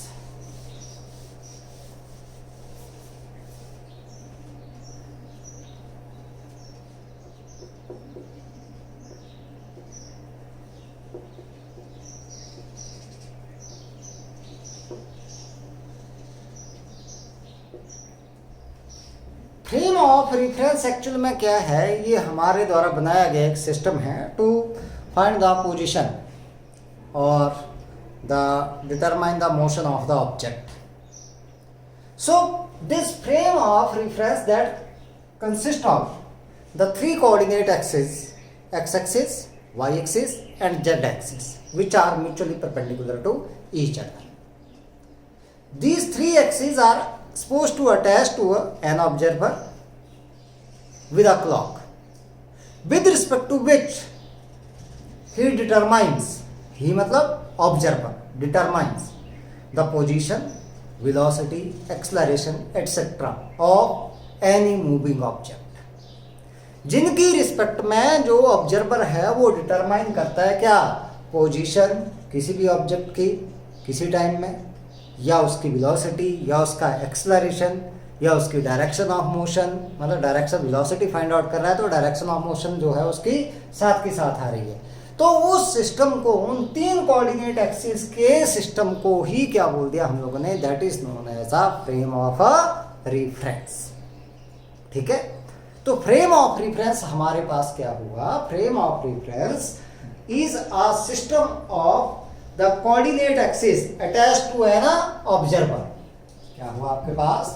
frame of reference actual में क्या है, ये हमारे द्वारा बनाया गया एक सिस्टम है टू फाइंड द पोजीशन और the determine the motion of the object. So this frame of reference that consist of the 3 coordinate axis, x axis, y axis and z axis, which are mutually perpendicular to each other. These 3 axes are supposed to attach to an observer with a clock, with respect to which he determines, he मतलब observer determines the position, velocity, acceleration etc. of any moving object. जिनकी respect में जो observer है वो determine करता है क्या, position किसी भी ऑब्जेक्ट की किसी टाइम में, या उसकी वेलोसिटी, या उसका एक्सेलरेशन, या उसकी डायरेक्शन ऑफ मोशन. मतलब डायरेक्शन, वेलोसिटी फाइंड आउट कर रहा है तो डायरेक्शन ऑफ मोशन जो है उसकी साथ की साथ आ रही है. तो उस सिस्टम को, उन 3 कोऑर्डिनेट एक्सिस के सिस्टम को ही क्या बोल दिया हम लोगों ने, that is known as a frame of a reference. ठीक है, तो फ्रेम ऑफ रेफरेंस हमारे पास क्या हुआ, frame of reference is a system of the coordinate axis attached to an observer. क्या हुआ आपके पास,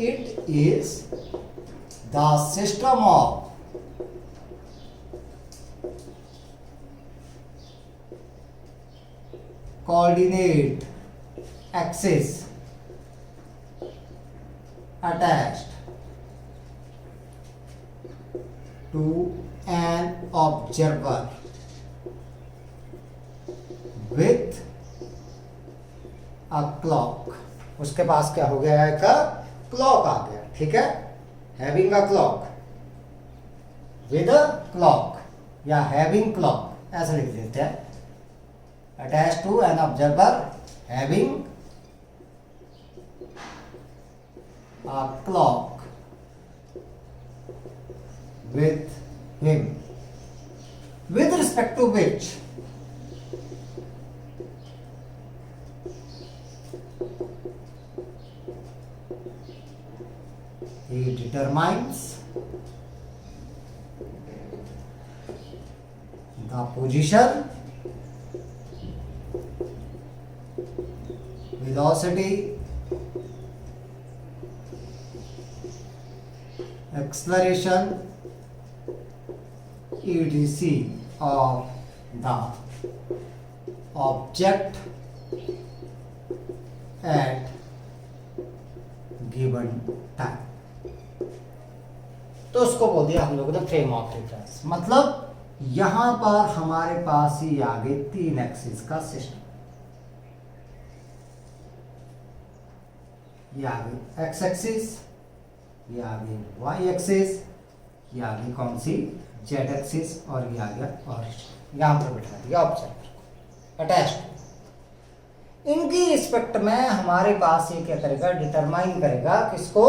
it is the system of coordinate axis attached to an observer with a clock. उसके पास क्या हो गया, एक क्लॉक आ गया. ठीक है, having a clock, with a clock या हैविंग क्लॉक ऐसे लिख देते हैं. Attach to an observer having a clock with him, with respect to which he determines the position, velocity, acceleration, etc. of the object at given time. तो उसको बोल दिया हम लोगों ने फ्रेम ऑफ रेफरेंस। मतलब यहां पर हमारे पास ही आ गए 3 एक्सिस का सिस्टम। ये आ गई एक्स एक्सिस, ये आ गई वाई एक्सिस, ये आ गई कौन सी जेड एक्सिस, और ये आ गया ऑरिजिन। यहां पर बैठा दिया ऑब्जेक्ट को अटैच। इनकी रिस्पेक्ट में हमारे पास ये क्या करेगा, डिटरमाइन करेगा किसको,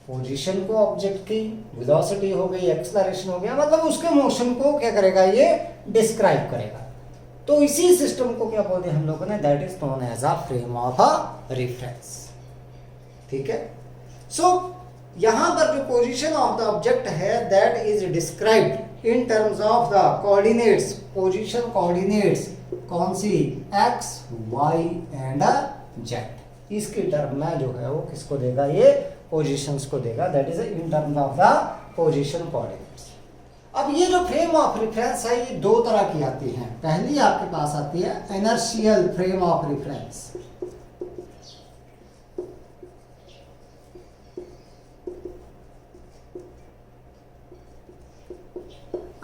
पोजीशन को ऑब्जेक्ट की, वेलोसिटी हो गई, एक्सेलरेशन हो गया, मतलब उसके मोशन को क्या करेगा, ये डिस्क्राइब करेगा। तो इसी सिस्टम को क्या बोलते हैं हम लोगों ने, that is known as a frame of a reference. ठीक है। सो यहां पर जो पोजीशन ऑफ द ऑब्जेक्ट है that is described in terms of the coordinates, position coordinates कौन सी, एक्स वाई एंड जेड। इसके टर्म में जो है वो किसको देगा, ये पोजीशंस को देगा, that is in terms of the position coordinates. अब ये जो फ्रेम ऑफ रेफरेंस है ये दो तरह की आती है। पहली आपके पास आती है inertial frame of reference.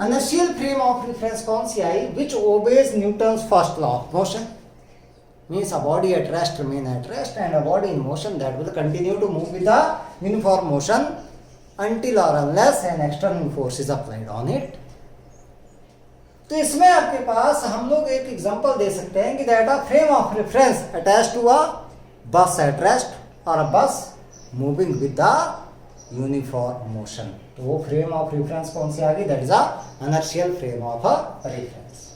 Inertial frame of reference कौन सी आई, which obeys Newton's first law of motion, means a body at rest remain at rest and a body in motion that will continue to move with the uniform motion until or unless an external force is applied on it। तो इसमें आपके पास हम लोग एक example दे सकते हैं कि that a frame of reference attached to a bus at rest और a bus moving with the uniform motion. तो वो फ्रेम ऑफ रेफरेंस कौन सी आ गई, that is a inertial frame of a reference.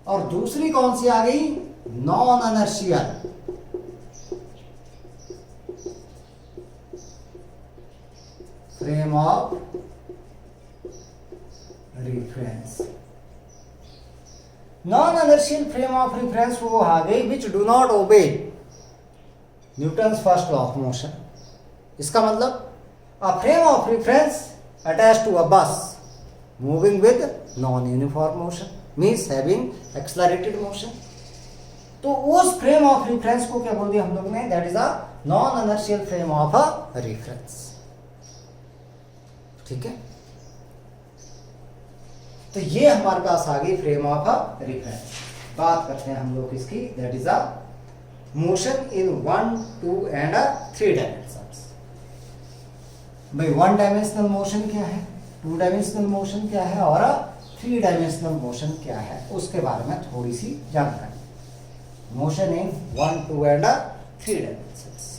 और दूसरी कौन सी आ गई, non inertial frame of reference. Non inertial frame of reference वो आ गई which do not obey Newton's first law of motion. इसका मतलब a frame of reference attached to a bus moving with non-uniform motion means having accelerated motion। तो उस frame of reference को क्या बोल दिया हम लोग ने, that is a non inertial frame of a reference. ठीक है। तो ये हमारे पास आ गई फ्रेम ऑफ अ रेफरेंस। बात करते हैं हम लोग इसकी, that is a motion in 1, 2 and 3 dimensions. भाई 1 डायमेंशनल मोशन क्या है, 2 डायमेंशनल मोशन क्या है और 3 डायमेंशनल मोशन क्या है, उसके बारे में थोड़ी सी जानकारी। Motion in 1, 2 and 3 dimensions.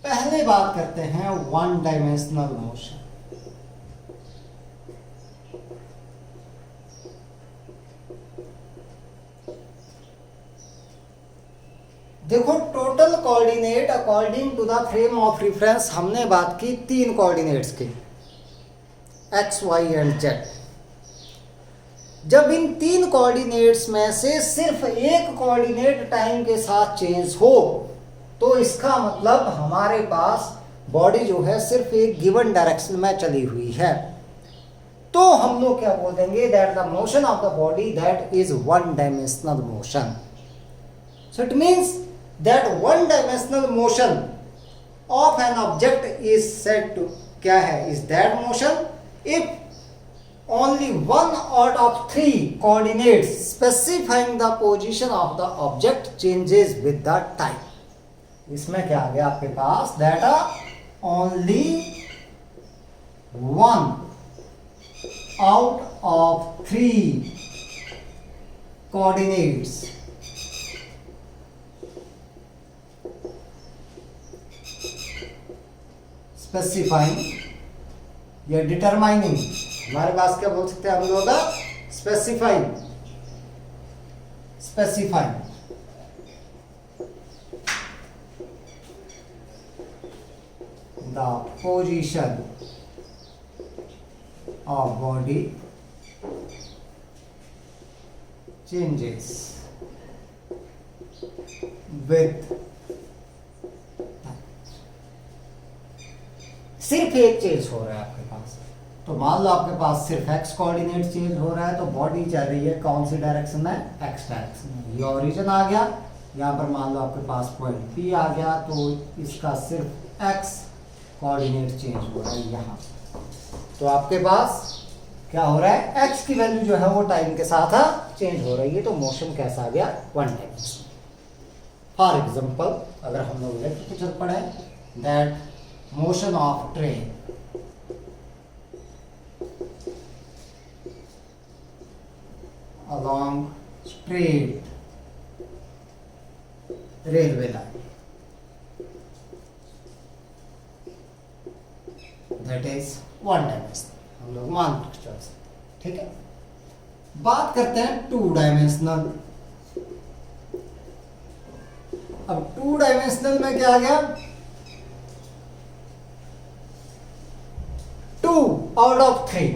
पहले बात करते हैं 1 डायमेंशनल मोशन। देखो total coordinate according to the frame of reference हमने बात की 3 कोऑर्डिनेट्स की, एक्स वाई एंड जेड। जब इन 3 कोऑर्डिनेट्स में से सिर्फ एक कोऑर्डिनेट टाइम के साथ चेंज हो तो इसका मतलब हमारे पास बॉडी जो है सिर्फ एक गिवन डायरेक्शन में चली हुई है। तो हम लोग क्या बोल देंगे, that the motion of the body that is 1 dimensional motion. So it means that 1 dimensional motion of an object is said to क्या है, is that motion if only 1 out of 3 coordinates specifying the position of the object changes with the time। इसमें क्या आ गया आपके पास, that only 1 out of 3 coordinates specifying या determining, हमारे पास क्या बोल सकते हैं हम लोग, specifying, specifying the position of body changes with, सिर्फ एक चेंज हो रहा है आपके पास, तो मान लो आपके पास सिर्फ एक्स कोऑर्डिनेट चेंज हो रहा है, तो बॉडी चल रही है कौन सी डायरेक्शन में, एक्स डायरेक्शन में। ये ओरिजिन आ गया, यहाँ पर मान लो आपके पास पॉइंट पी आ गया, तो इसका सिर्फ एक्स कोऑर्डिनेट चेंज हो रहा है यहाँ। तो आपके पास क्या हो रहा है, एक्स की वैल्यू जो है वो टाइम के साथ चेंज हो रही है, तो मोशन कैसा आ गया, वन डायमेंशनल। फॉर एग्जाम्पल अगर हम लोग इलेक्ट्रिकल पढ़े, that motion of train along straight railway line, that is one dimensional, हम लोग मान सकते, ठीक है। बात करते हैं टू डायमेंशनल। अब टू डायमेंशनल में क्या आ गया, टू आउट ऑफ थ्री,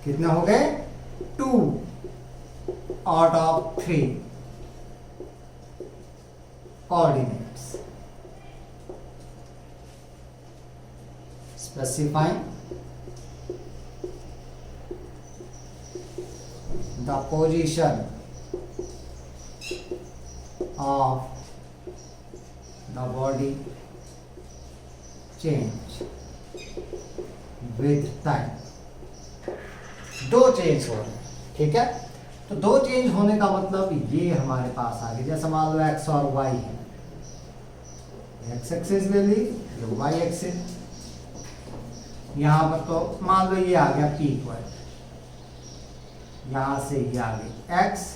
कितने हो गए, to out of three coordinates, specifying the position of the body change with time। दो चेंज हो रहे हैं, ठीक है। तो दो चेंज होने का मतलब ये हमारे पास आ गया, जैसे मान लो एक्स और वाई है, एक्स एक्सिस ले ली, ये वाई एक्सिस, यहां पर तो मान लो ये आ गया पी पॉइंट, यहां से ये आ गई एक्स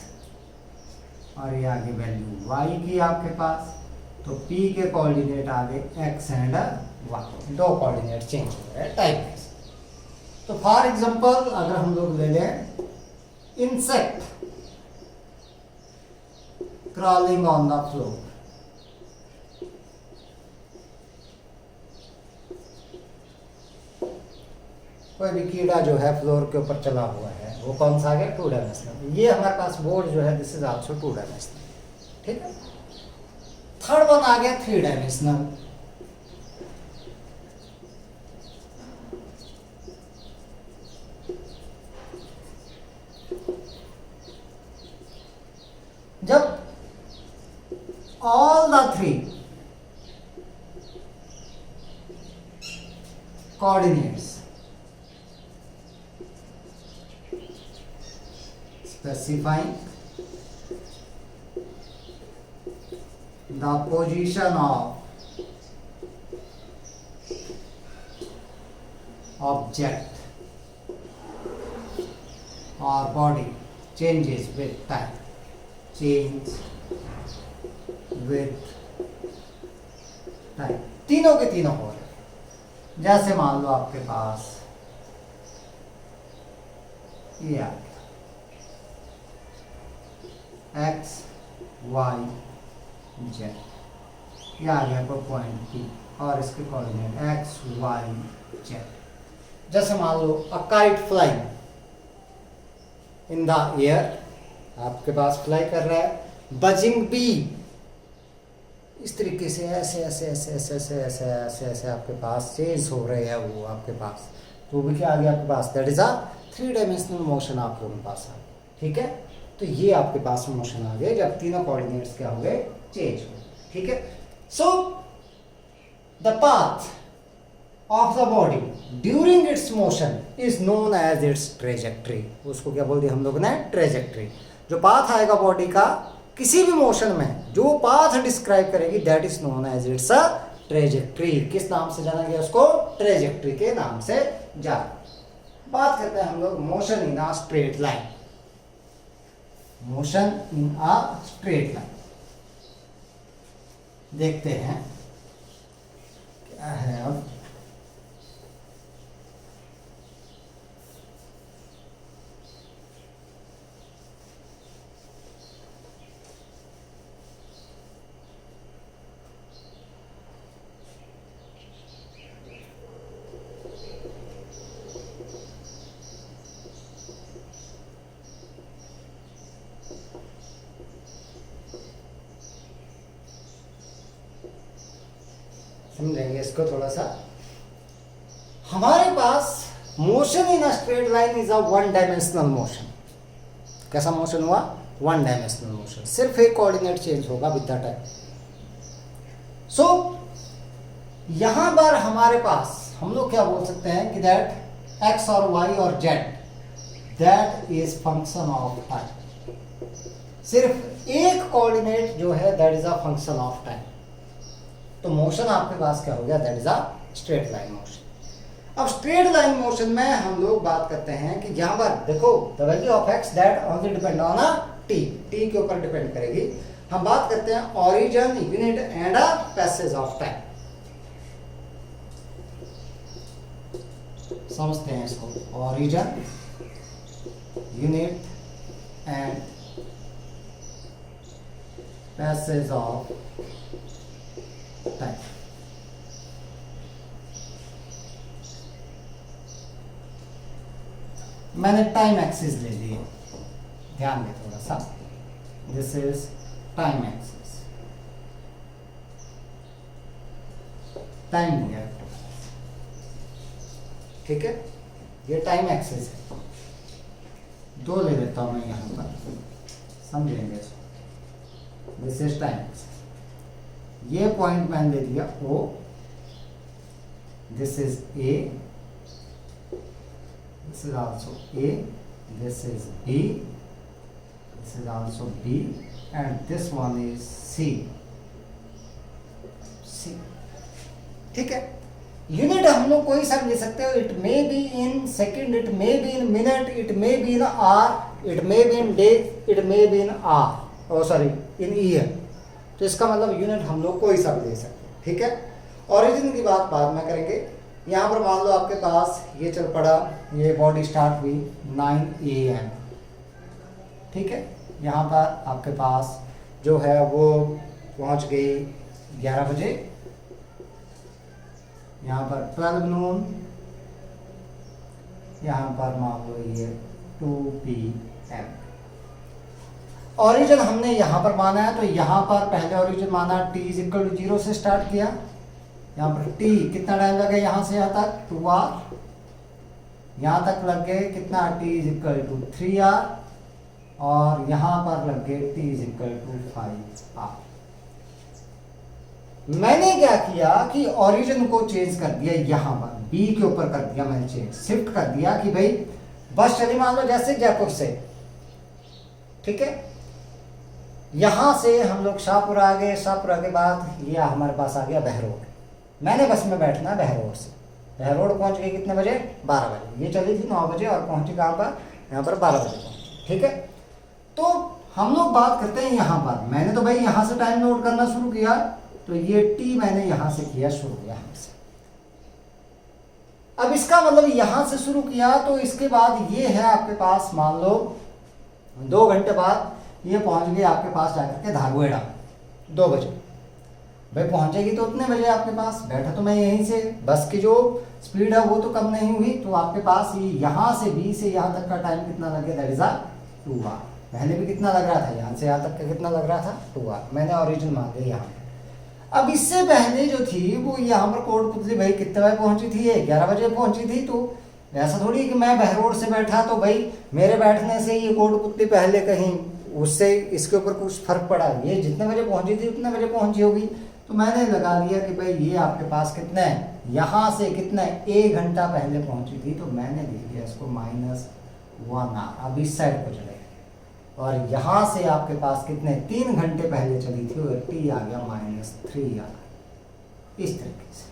और ये आ गई वैल्यू वाई की आपके पास, तो पी के कोऑर्डिनेट आ गए एक्स एंड वाई, दो कोऑर्डिनेट चेंज हो रहे हैं टाइम में। तो फॉर एग्जांपल अगर हम लोग ले लें insect crawling on the floor, कोई भी कीड़ा जो है फ्लोर के ऊपर चला हुआ है, वो कौन सा आ गया, टू डायमेंशनल। ये हमारे पास बोर्ड जो है this is also two dimensional, ठीक है। थर्ड वन आ गया थ्री डायमेंशनल। जब all the three coordinates specifying the position of object or body changes with time, change with time, तीनों के तीनों हो रहे। जैसे मान लो आपके पास ये आ गया एक्स वाई जेड, ये आ गया कोई पॉइंट पी और इसके कोऑर्डिनेट एक्स वाई जेड। जैसे मान लो a kite flying in the air, आपके पास फ्लाई कर रहा है, बजिंग बी, इस तरीके से ऐसे ऐसे ऐसे ऐसे ऐसे ऐसे ऐसे ऐसे आपके पास चेंज हो रहे हैं वो आपके पास, तो भी क्या आ गया आपके पास, that is a three dimensional motion आप लोगों के पास आ गया, ठीक है। तो ये आपके पास मोशन आ गए जब तीनों कोऑर्डिनेट्स क्या हो गए, चेंज हो, ठीक है। So the path of the body during its motion is known as its trajectory, उसको क्या बोल दिया हम लोगों ने, ट्रेजेक्ट्री। जो पाथ आएगा बॉडी का किसी भी मोशन में, जो पाथ डिस्क्राइब करेगी that is known as its a trajectory. किस नाम से जाना गया उसको, ट्रेजेक्ट्री के नाम से जाना। बात करते हैं हम लोग motion in a straight line, motion in a straight line देखते हैं क्या है। अब समझेंगे इसको थोड़ा सा। हमारे पास motion in a straight line is a one dimensional motion. कैसा मोशन हुआ? वन डायमेंशनल मोशन, सिर्फ एक कोऑर्डिनेट चेंज होगा विद द टाइम। सो यहां पर हमारे पास हम लोग क्या बोल सकते हैं कि दैट एक्स और वाई और Z that is function of time. सिर्फ एक कोऑर्डिनेट जो है that is a function of time. तो मोशन आपके पास क्या हो गया? That is a straight line motion. अब स्ट्रेट लाइन मोशन में हम लोग बात करते हैं कि यहां पर देखो the value of x that only depend on a T, T के ऊपर डिपेंड करेगी। हम बात करते हैं origin, unit and a passage of time. समझते हैं इसको, origin, unit and passage of time. मैंने टाइम एक्सिस ले ली है, ध्यान दें थोड़ा सा। This is time axis, time लिया, ठीक है, ये टाइम एक्सिस है। दो ले लेता हूं मैं यहां पर, समझेंगे इसको। दिस इज टाइम एक्सिस, ये पॉइंट मैंने ले दिया O, this is A, this is also A, this is B, this is also B, and this one is C. C, ठीक है। यूनिट हम लोग कोई सा ले सकते हो, it may be in second, it may be in minute, it may be in hour, it may be in days, it may be in hour, oh sorry in year. तो इसका मतलब यूनिट हम लोग कोई सा भी ले सकते हैं, ठीक है। ओरिजिन की बात बाद में करेंगे। यहाँ पर मान लो आपके पास ये चल पड़ा, ये बॉडी स्टार्ट हुई 9 AM, ठीक है। यहाँ पर आपके पास जो है वो पहुँच गई 11 बजे, यहाँ पर 12 नून, यहाँ पर मान लो ये 2 PM। ओरिजिन हमने यहाँ पर माना है, तो यहाँ पर पहले ओरिजिन माना t इज इक्वल टू 0 से स्टार्ट किया। यहाँ पर t कितना टाइम लगे यहाँ से यहाँ तक? 2 आवर। यहाँ तक लग गए कितना? t is equal to 3 hour, और यहाँ पर लग गए t is equal to 5 hour. मैंने क्या किया कि ओरिजिन को चेंज कर दिया, यहाँ पर b के ऊपर कर दिया मैंने चेंज, शिफ्ट कर दिया कि भाई बस चली मान लो जैसे जयपुर से, ठीक है। यहां से हम लोग शाहपुरा आ गए, शाहपुरा के बाद ये हमारे पास आ गया बहरोड। मैंने बस में बैठना बहरोड से, बहरोड पहुंच गई कितने बजे? 12 बजे। ये चली थी 9 बजे और पहुंची कहाँ पर? यहाँ पर 12 बजे पहुंची, ठीक है। तो हम लोग बात करते हैं यहाँ पर, मैंने तो भाई यहाँ से टाइम नोट करना शुरू किया, तो ये टी मैंने यहाँ से किया शुरू, यहाँ से। अब इसका मतलब यहाँ से शुरू किया, तो इसके बाद ये है आपके पास मान लो 2 घंटे बाद ये पहुंच गई आपके पास जाकर के धारवेड़ा 2 बजे। भाई पहुंचेगी तो उतने बजे आपके पास, बैठा तो मैं यहीं से, बस की जो स्पीड है वो तो कम नहीं हुई, तो आपके पास ये यहाँ से B से यहाँ तक का टाइम कितना लगे? That is a 2 hour. पहले भी कितना लग रहा था? यहाँ से यहाँ तक का कितना लग रहा था? 2 आवर। मैंने ओरिजिन मान लिया यहाँ। अब इससे पहले जो थी वो यहाँ पर कोटपुतली भाई कितने बजे पहुंची थी? ये 11 बजे पहुंची थी। तो ऐसा थोड़ी कि मैं बहरोड से बैठा तो भाई मेरे बैठने से ये कोटपुतली पहले कहीं उससे इसके ऊपर कुछ फर्क पड़ा? ये जितने बजे पहुंची थी उतने बजे पहुंची होगी। तो मैंने लगा लिया कि भाई ये आपके पास कितने है, यहाँ से कितने 1 घंटा पहले पहुंची थी, तो मैंने लिख दिया इसको -1 आवर। अब इस साइड को चले, और यहाँ से आपके पास कितने 3 घंटे पहले चली थी, और टी आ गया -3 आवर। इस तरीके से।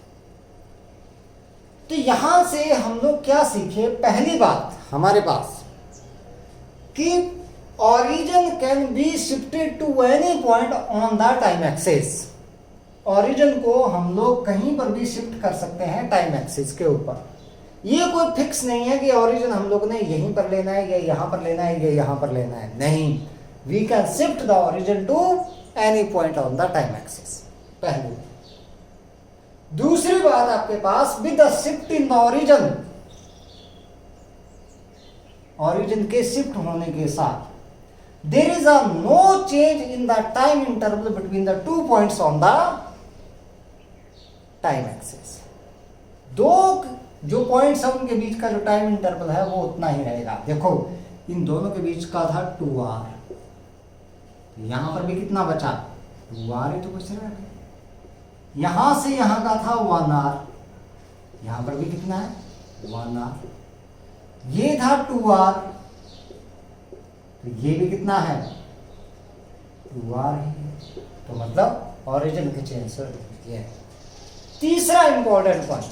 तो यहां से हम लोग क्या सीखे? पहली बात हमारे पास कि origin can be shifted to any point on the time axis. Origin को हम लोग कहीं पर भी शिफ्ट कर सकते हैं टाइम एक्सिस के ऊपर। ये कोई फिक्स नहीं है कि ओरिजिन हम लोग ने यहीं पर लेना है या यहां पर लेना है या यहां पर लेना है, नहीं। We can shift the origin to any point on the time axis, पहली। दूसरी बात आपके पास with the shift in the origin, origin के शिफ्ट होने के साथ there is a no change in the time interval between the 2 points on the time axis. दो जो पॉइंट्स है उनके बीच का जो टाइम इंटरवल है वो उतना ही रहेगा। देखो इन दोनों के बीच का था 2r, यहां पर भी कितना बचा 2r ही तो बच रहा है। यहां से यहां का था 1r, यहां पर भी कितना है 1r। ये था 2r, तो ये भी कितना है 2r ही। तो मतलब ओरिजिन के चेंज से ये। तीसरा important point,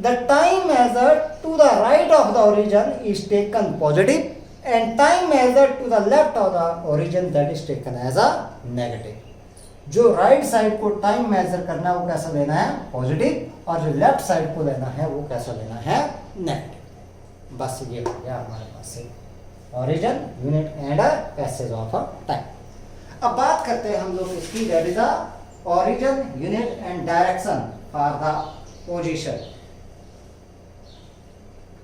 the time measure to the right of the origin is taken positive and time measure to the left of the origin that is taken as a negative. जो right side को time measure करना है वो कैसा लेना है positive, और जो लेफ्ट साइड को लेना है वो कैसा लेना है नेगेटिव। बस ये हो गया हमारे पास से origin, unit and passage of time. अब बात करते हैं हम लोग इसकी, that is the origin, unit and direction for the position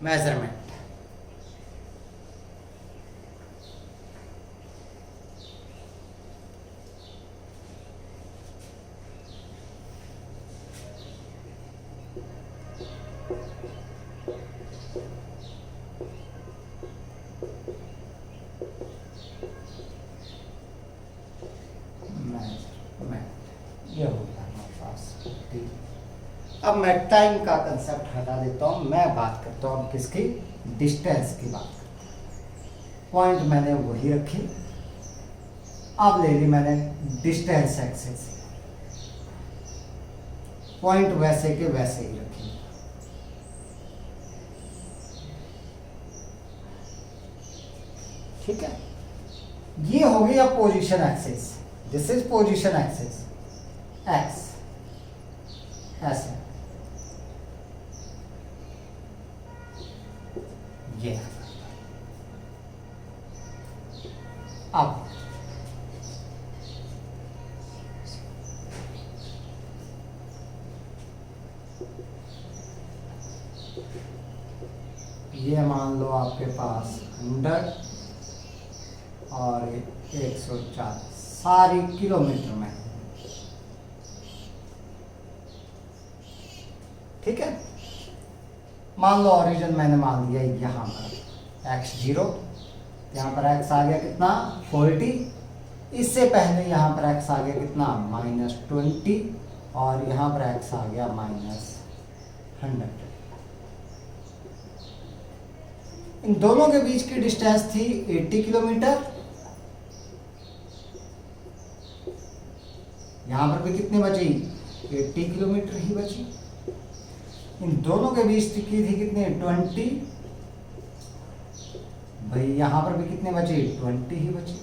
measurement. ये हो गया हमारे पास। अब मैं टाइम का कंसेप्ट हटा देता हूं, मैं बात करता हूं किसकी, डिस्टेंस की बात करता हूं। पॉइंट मैंने वही रखी, अब ले ली मैंने डिस्टेंस एक्सिस, पॉइंट वैसे के वैसे ही रखी। ठीक है, ये हो गई अब position axis. This is position axis x, ऐसे ये। अब ये मान लो आपके पास 100 और 140 सारी किलोमीटर में। ठीक है, मान लो ओरिजिन मैंने मान लिया यहां पर x0, यहां पर x आ गया कितना 40, इससे पहले यहां पर x आ गया कितना -20, और यहां पर x आ गया -100। इन दोनों के बीच की डिस्टेंस थी 80 किलोमीटर। यहां पर भी कितने बची 80 किलोमीटर ही बची। इन दोनों के बीच की थी कितने 20, भाई यहां पर भी कितने बचे 20 ही बचे।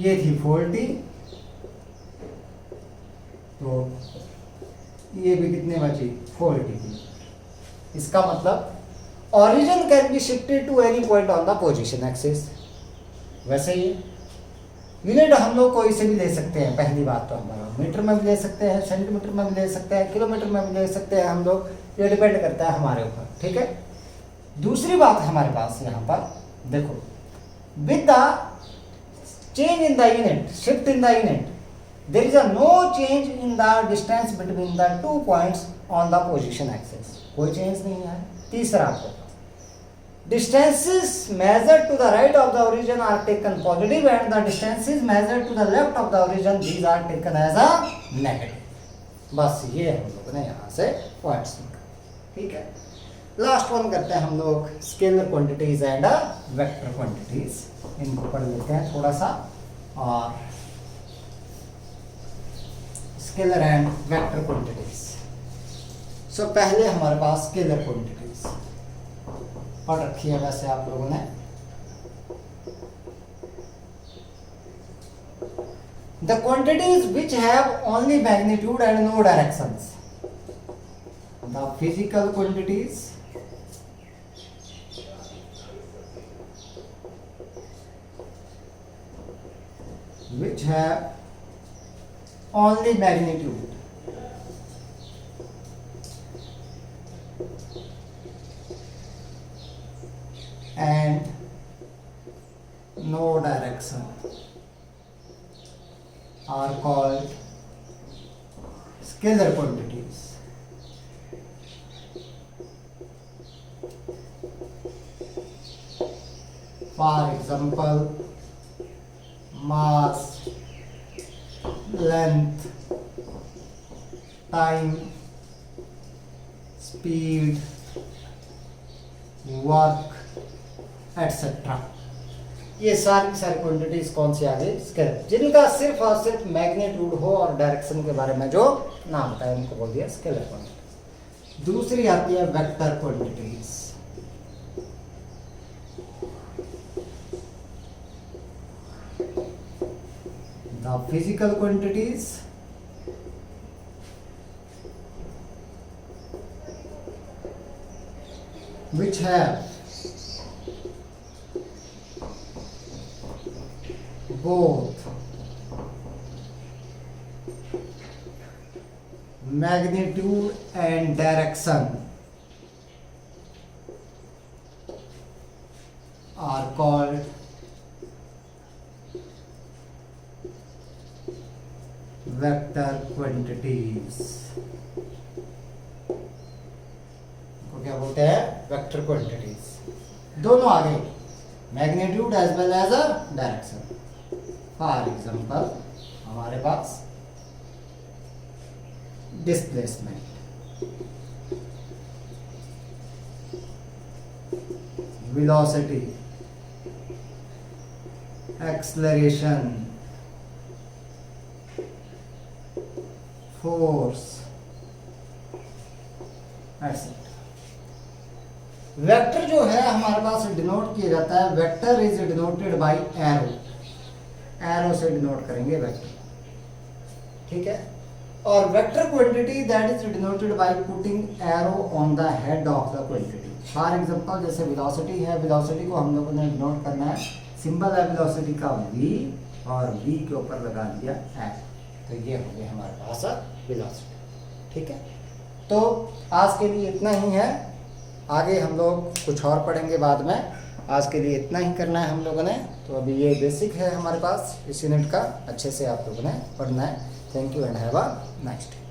ये थी 40, तो ये भी कितने बचे 40 थी। इसका मतलब origin can be shifted to any point on the position axis। वैसे ही यूनिट हम लोग कोई से भी ले सकते हैं, पहली बात तो हमारा मीटर में भी ले सकते हैं, सेंटीमीटर में भी ले सकते हैं, किलोमीटर में भी ले सकते हैं हम लोग, ये डिपेंड करता है हमारे ऊपर। ठीक है, दूसरी बात हमारे पास यहाँ पर देखो, with the change in the unit, shift in the unit, there is a no change in the distance between the 2 points on the position axis. कोई चेंज नहीं है। तीसरा, distances measured to the right of the origin are taken positive and the distances measured to the left of the origin these are taken as a negative। बस ये हम लोगों ने यहाँ से पॉइंट्स निकाले। ठीक है, लास्ट वन करते हैं हम लोग scalar quantities and vector quantities. इनको पढ़ लेते हैं थोड़ा सा, और स्केलर एंड वेक्टर क्वांटिटीज। सो पहले हमारे पास स्केलर क्वांटिटीज पढ़ रखी है वैसे आप लोगों ने। The quantities which have only magnitude and no directions, the physical quantities which have only magnitude and no direction are called scalar quantities. For example mass, length, time, speed, work etcetera. ये सारी quantities कौन सी आ गई? Scalar, जिनका सिर्फ और सिर्फ मैग्नीट्यूड हो और डायरेक्शन के बारे में जो नाम बताया उनको बोल दिया स्केलर क्वांटिटीज। दूसरी आती है vector quantities. The physical quantities which have both magnitude and direction are called vector quantities। को क्या बोलते हैं? Vector quantities. दोनों आ गए, magnitude as well as a direction. For example हमारे पास displacement, velocity, acceleration, force etcetera. Vector जो है हमारे पास डिनोट किया जाता है, vector is denoted by arrow. Arrow से डिनोट करेंगे वेक्टर, ठीक है। और vector quantity that is denoted by putting arrow on the head of the quantity. For example जैसे वेलोसिटी है, वेलोसिटी को हम लोगों ने डिनोट करना है, सिंबल है वेलोसिटी का v और v के ऊपर लगा दिया एरो, तो ये हो गया हमारे पास वेलोसिटी, ठीक है। तो आज के लिए इतना ही है, आगे हम लोग कुछ और पढ़ेंगे बाद में। आज के लिए इतना ही करना है हम लोगों ने। तो अभी ये बेसिक है हमारे पास इस यूनिट का, अच्छे से आप लोगों ने पढ़ना है। Thank you and have a nice day.